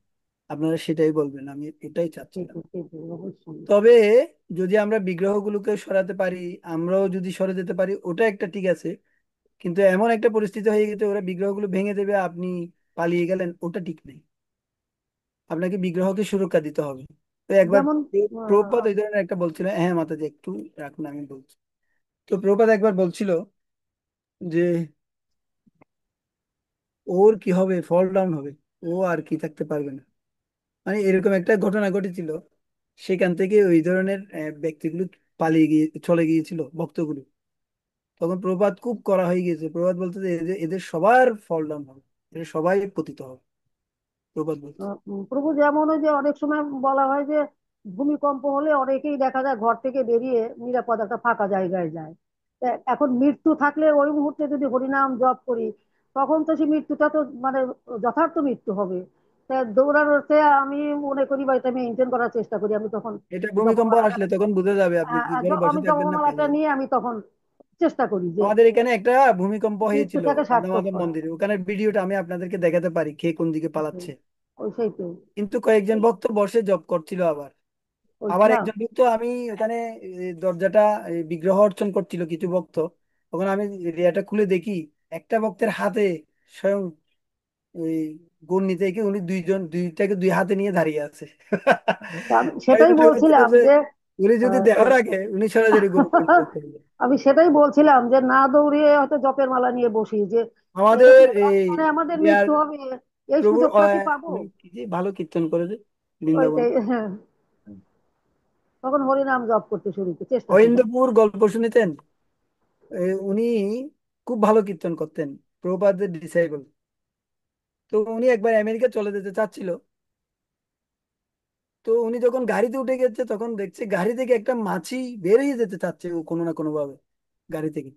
আপনারা সেটাই বলবেন, আমি এটাই চাচ্ছিলাম। সেটাই, সেটাই, অবশ্যই। তবে যদি আমরা বিগ্রহগুলোকে সরাতে পারি, আমরাও যদি সরে যেতে পারি, ওটা একটা ঠিক আছে। কিন্তু এমন একটা পরিস্থিতি হয়ে গেছে, ওরা বিগ্রহগুলো ভেঙে দেবে, আপনি পালিয়ে গেলেন, ওটা ঠিক নেই। আপনাকে বিগ্রহকে সুরক্ষা দিতে হবে। তো একবার যেমন প্রভুপাদ এই ধরনের একটা বলছিল, হ্যাঁ মাতাজি একটু রাখুন, আমি বলছি। তো প্রভুপাদ একবার বলছিল যে ওর কি হবে, ফল ডাউন হবে, ও আর কি থাকতে পারবে না। মানে এরকম একটা ঘটনা ঘটেছিল। সেখান থেকে ওই ধরনের ব্যক্তিগুলো পালিয়ে গিয়ে চলে গিয়েছিল ভক্তগুলো। তখন প্রভাত খুব করা হয়ে গিয়েছে, প্রভাত বলতে যে এদের এদের সবার ফল ডাউন হবে, এদের সবাই পতিত হবে, প্রভাত বলছে। প্রভু যেমন ওই যে অনেক সময় বলা হয় যে ভূমিকম্প হলে অনেকেই দেখা যায় ঘর থেকে বেরিয়ে নিরাপদ একটা ফাঁকা জায়গায় যায়। তা এখন মৃত্যু থাকলে ওই মুহূর্তে যদি হরিনাম জপ করি, তখন তো সেই মৃত্যুটা তো মানে যথার্থ মৃত্যু হবে। তা দৌড়ানোতে আমি মনে করি বা এটা মেনটেন করার চেষ্টা করি। আমি তখন এটা ভূমিকম্প জপমালাটা, আসলে তখন বোঝা যাবে আপনি কি ঘরে বসে আমি থাকবেন না জপমালাটা পালিয়ে। নিয়ে আমি তখন চেষ্টা করি যে আমাদের এখানে একটা ভূমিকম্প হয়েছিল মৃত্যুটাকে রাধা সার্থক মাধব করা। মন্দিরে, ওখানে ভিডিওটা আমি আপনাদেরকে দেখাতে পারি কে কোন দিকে পালাচ্ছে। ওই সেই তো, কিন্তু কয়েকজন ভক্ত বসে জব করছিল। আবার ওই আবার না। একজন ভক্ত, আমি ওখানে দরজাটা বিগ্রহ অর্চন করছিল কিছু ভক্ত, তখন আমি এটা খুলে দেখি একটা ভক্তের হাতে স্বয়ং ওই গুণ নিতে গিয়ে উনি দুইটাকে দুই হাতে নিয়ে দাঁড়িয়ে আছে। তা আমি আমি সেটাই মনে করছিল বলছিলাম যে যে উনি যদি আহ, দেখার আগে উনি সরাসরি গুণ করে ফেলবে। আমি সেটাই বলছিলাম যে না দৌড়িয়ে হয়তো জপের মালা নিয়ে বসি, যে আমাদের এরকম হওয়ার এই পরে আমাদের ইয়ার মৃত্যু হবে, এই প্রভুর সুযোগটা কি পাবো? উনি কি যে ভালো কীর্তন করে যে বৃন্দাবন, ওইটাই, হ্যাঁ। তখন হরিনাম জপ করতে শুরু চেষ্টা করি। অরিন্দপুর গল্প শুনেছেন? উনি খুব ভালো কীর্তন করতেন, প্রভুপাদের ডিসাইবল। তো উনি একবার আমেরিকা চলে যেতে চাচ্ছিল। তো উনি যখন গাড়িতে উঠে গেছে তখন দেখছে গাড়ি থেকে একটা মাছি বেরিয়ে যেতে চাচ্ছে ও কোনো না কোনো ভাবে গাড়ি থেকে।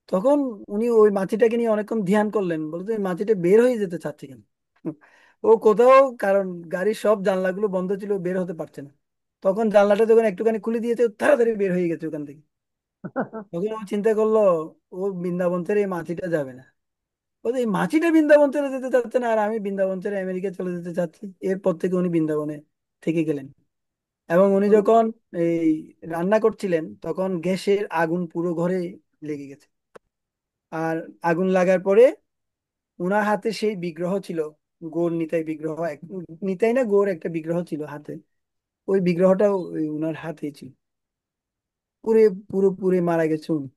তখন উনি ওই মাছিটাকে নিয়ে অনেকক্ষণ ধ্যান করলেন, বলতে এই মাছিটা বের হয়ে যেতে চাচ্ছে কেন। ও কোথাও, কারণ গাড়ির সব জানলাগুলো বন্ধ ছিল, ও বের হতে পারছে না। তখন জানলাটা যখন একটুখানি খুলে দিয়েছে ও তাড়াতাড়ি বের হয়ে গেছে ওখান থেকে। তখন ও চিন্তা করলো ও বৃন্দাবন ছেড়ে এই মাছিটা যাবে না। বলতে এই মাছিটা বৃন্দাবন ছেড়ে যেতে চাচ্ছে না, আর আমি বৃন্দাবন ছেড়ে আমেরিকা চলে যেতে চাচ্ছি। এরপর থেকে উনি বৃন্দাবনে থেকে গেলেন। এবং উনি যখন এই রান্না করছিলেন তখন গ্যাসের আগুন পুরো ঘরে লেগে গেছে। আর আগুন লাগার পরে উনার হাতে সেই বিগ্রহ ছিল, গৌর নিতাই বিগ্রহ, নিতাই না গৌর একটা বিগ্রহ ছিল হাতে। ওই বিগ্রহটাও ওই উনার হাতেই ছিল। পুরে পুরোপুরি মারা গেছে উনি।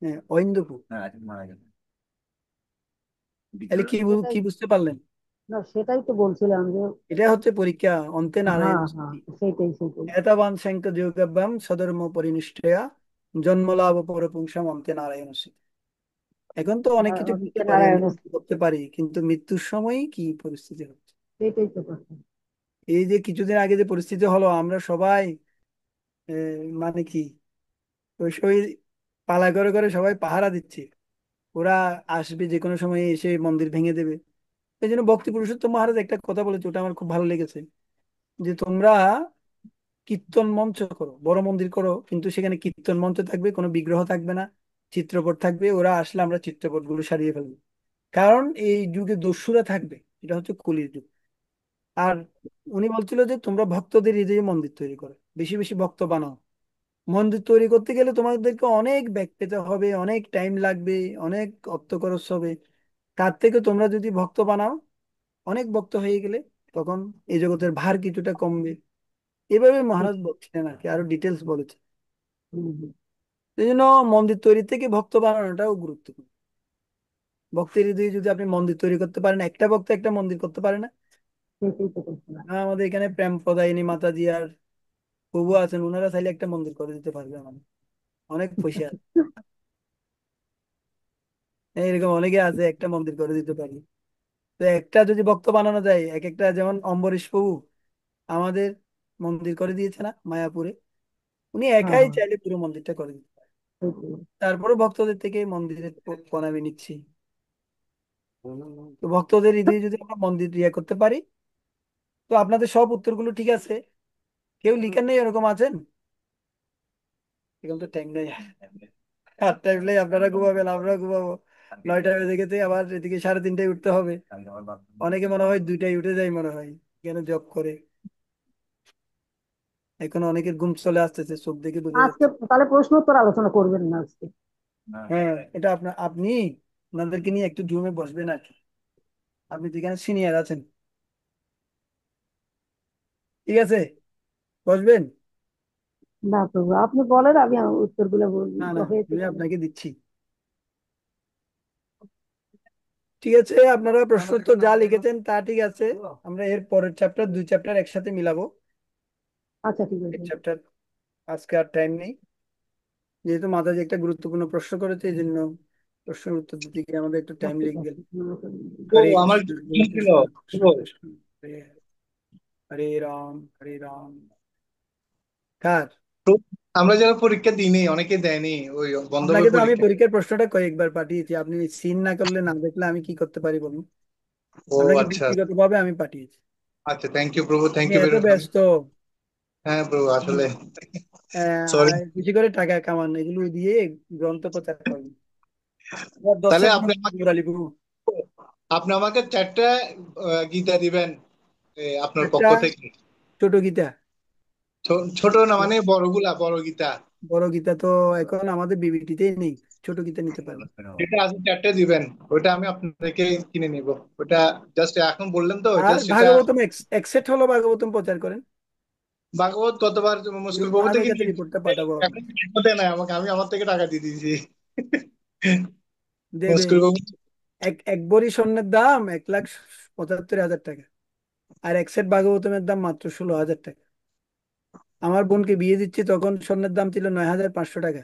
হ্যাঁ, ঐন্দ্রপুর। তাহলে সেটাই, কি বুঝতে পারলেন? না সেটাই তো বলছিলাম যে এটা হচ্ছে পরীক্ষা, অন্তে নারায়ণ হ্যাঁ হ্যাঁ, স্থিতি। সেটাই সেটাই। এতবান শঙ্ক যোগাভ্যাম সধর্ম পরিনিষ্ঠয়া জন্মলাভ পরপুংসাম অন্তে নারায়ণ স্থিতি। এখন তো অনেক হ্যাঁ, কিছু করতে অনেকে পারি, নারায়ণ অনেক কিছু স্তুতি। করতে পারি, কিন্তু মৃত্যুর সময় কি পরিস্থিতি হচ্ছে। সেটাই তো কথা। এই যে কিছুদিন আগে যে পরিস্থিতি হলো, আমরা সবাই মানে কি ওই সময় পালা করে করে সবাই পাহারা দিচ্ছি। ওরা আসবে যে কোনো সময় এসে মন্দির ভেঙে দেবে। এই জন্য ভক্তি পুরুষোত্তম মহারাজ একটা কথা বলেছে, ওটা আমার খুব ভালো লেগেছে, যে তোমরা কীর্তন মঞ্চ করো, বড় মন্দির করো, কিন্তু সেখানে কীর্তন মঞ্চ থাকবে, কোনো বিগ্রহ থাকবে না, চিত্রপট থাকবে। ওরা আসলে আমরা চিত্রপট গুলো সারিয়ে ফেলবো। কারণ এই যুগে দস্যুরা থাকবে, এটা হচ্ছে কলির যুগ। আর উনি বলছিল যে তোমরা ভক্তদের হৃদয়ে মন্দির তৈরি করো, বেশি বেশি ভক্ত বানাও। মন্দির তৈরি করতে গেলে তোমাদেরকে অনেক ব্যাগ পেতে হবে, অনেক টাইম লাগবে, অনেক অর্থ খরচ হবে। তার থেকে তোমরা যদি ভক্ত বানাও, অনেক ভক্ত হয়ে গেলে তখন এই জগতের ভার কিছুটা কমবে। এভাবে মহারাজ বলছিলেন আর কি, আরো ডিটেলস বলেছে। হুম, হুম, এই জন্য মন্দির তৈরি থেকে ভক্ত বানানোটাও গুরুত্বপূর্ণ। ভক্তের হৃদয়ে যদি আপনি মন্দির তৈরি করতে পারেন, একটা ভক্ত একটা মন্দির করতে পারে না। সেটাই তো কথা। আমাদের এখানে প্রেম প্রদায়িনী মাতাজি আর প্রভু আছেন, ওনারা চাইলে একটা মন্দির করে দিতে পারবে আমাদের, অনেক পয়সা আছে। এরকম অনেকে আছে, একটা মন্দির করে দিতে পারি। তো একটা যদি ভক্ত বানানো যায়, এক একটা, যেমন অম্বরীশ প্রভু আমাদের মন্দির করে দিয়েছে না মায়াপুরে, উনি হ্যাঁ একাই হ্যাঁ, চাইলে পুরো মন্দিরটা করে দিতে পারে। সেটাই। তারপরে ভক্তদের থেকে মন্দিরের প্রণামী নিচ্ছি। তো ভক্তদের হৃদয়ে যদি আমরা মন্দির ইয়ে করতে পারি, তো আপনাদের সব উত্তরগুলো ঠিক আছে। কেউ লিখেন নেই এরকম আছেন? এখন তো টাইম নেই। 8টায় উঠলেই আপনারা ঘুমাবেন, আমরা ঘুমাবো। 9টা বেজে গেছে, আবার এদিকে 3:30টায় উঠতে হবে। অনেকে মনে হয় 2টায় উঠে যায় মনে হয়, কেন জব করে। এখন অনেকের ঘুম চলে আসতেছে, চোখ দেখে বোঝা আজকে যাচ্ছে। তাহলে প্রশ্ন উত্তর আলোচনা করবেন না আজকে? হ্যাঁ, এটা আপনি ওনাদেরকে নিয়ে একটু জুমে বসবেন আর কি। আপনি তো এখানে সিনিয়র আছেন, ঠিক আছে, বসবেন। না প্রভু, আপনি বলেন, আমি উত্তরগুলো না না, হয়েছে আমি কিনা। আপনাকে দিচ্ছি। ঠিক আছে, আপনারা প্রশ্ন উত্তর যা লিখেছেন তা ঠিক আছে। আমরা এর পরের চ্যাপ্টার, 2 চ্যাপ্টার একসাথে মিলাবো। আচ্ছা ঠিক এই আছে। চ্যাপ্টার আজকে আর টাইম নেই, যেহেতু মাতাজি একটা গুরুত্বপূর্ণ প্রশ্ন করেছে, এই জন্য প্রশ্নের উত্তর দিতে গিয়ে আমাদের একটু টাইম লেগে গেল। ও হরে আমার কৃষ্ণ হরে কি ছিল কৃষ্ণ কৃষ্ণ শুভ, কৃষ্ণ হরে হরে, হরে রাম হরে রাম। কার? আমরা যারা পরীক্ষা দিইনি, অনেকে দেয়নি, ওই বন্ধ আপনাকে হবে তো আমি পরীক্ষা। পরীক্ষার প্রশ্নটা কয়েকবার পাঠিয়েছি, আপনি সিন না করলে, না দেখলে আমি কি করতে পারি বলুন। ও আপনাকে আচ্ছা। ব্যক্তিগতভাবে আমি পাঠিয়েছি। আচ্ছা, থ্যাংক ইউ প্রভু, থ্যাংক আপনি ইউ এত ভেরি মাচ। ব্যস্ত, হ্যাঁ প্রভু, আসলে সরি। আর বেশি করে টাকা কামান, এগুলো দিয়ে গ্রন্থ প্রচার করবেন। এবার তাহলে দর্শক আপনি মুরালি প্রভু আপনি আমাকে 4টা গীতা দিবেন আপনার একটা পক্ষ থেকে। ছোট গীতা। ছোট না মানে বড়গুলা, বড় গীতা বড় গীতা তো এখন আমাদের বিবিটিতেই নেই, ছোট গীতা নিতে পারেন। যেটা আছে 4টা দিবেন। ওটা আমি আপনার থেকে কিনে নিব। ওটা জাস্ট এখন বললেন তো, আর জাস্ট এটা। ভাগবতম একসেট হলো, ভাগবতম প্রচার করেন। ভাগবত কতবার গুরু মুশকিল প্রভু থেকে মহারাজের কাছে নিয়েছি, রিপোর্টটা পাঠাবো এখন আপনাকে, দেয় না আমাকে, আমি আমার থেকে টাকা দিয়ে দিয়েছি। দেবে। মুশকিল প্রভু। এক বড়ি স্বর্ণের দাম 1,75,000 টাকা, আর এক সেট ভাগবতমের দাম মাত্র 16,000 টাকা। আমার বোনকে বিয়ে দিচ্ছি তখন স্বর্ণের দাম ছিল 9,500 টাকা।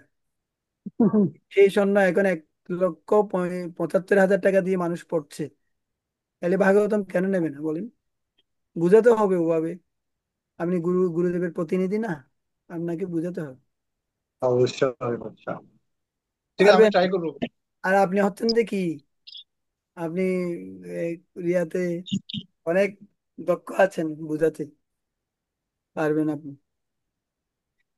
সেই স্বর্ণ এখন 1,75,000 টাকা দিয়ে মানুষ পড়ছে। তাহলে ভাগবতম কেন নেবে না বলেন? বুঝাতে হবে ওভাবে। আপনি গুরুদেবের প্রতিনিধি না? আপনাকে বুঝাতে হবে। অবশ্যই অবশ্যই। ঠিক আছে, আমি পারবেন? ট্রাই করবো। আর আপনি হচ্ছেন যে কি, আপনি এই রিয়াতে অনেক দক্ষ আছেন, বুঝাতে পারবেন আপনি।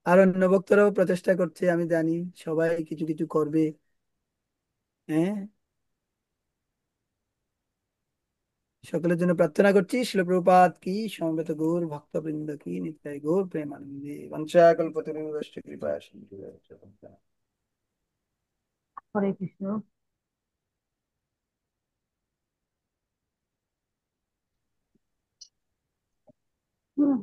আর অন্য বক্তারাও প্রচেষ্টা করছে, আমি জানি সবাই কিছু কিছু করবে। হ্যাঁ, সকলের জন্য প্রার্থনা করছি। শিল প্রভুপাদ কি, সমবেত গৌর ভক্তবৃন্দ কি, নিতাই গৌর প্রেমানন্দে বংশাকল্পতরুশ্চ কৃপা সিন্ধু। হরে কৃষ্ণ। হুম।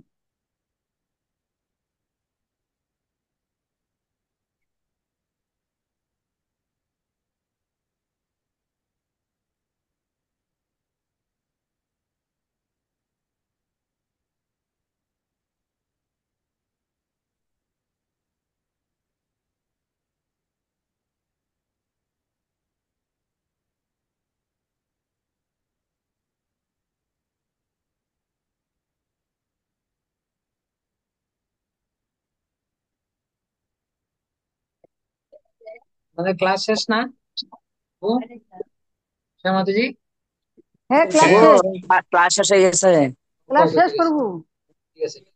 আমাদের ক্লাস শেষ না? ও শ্যামাতুজি, হ্যাঁ, ক্লাস হ্যাঁ, শেষ। ক্লাস শেষ হয়ে গেছে। ক্লাস আচ্ছা, শেষ ঠিক আছে, প্রভু। ঠিক আছে।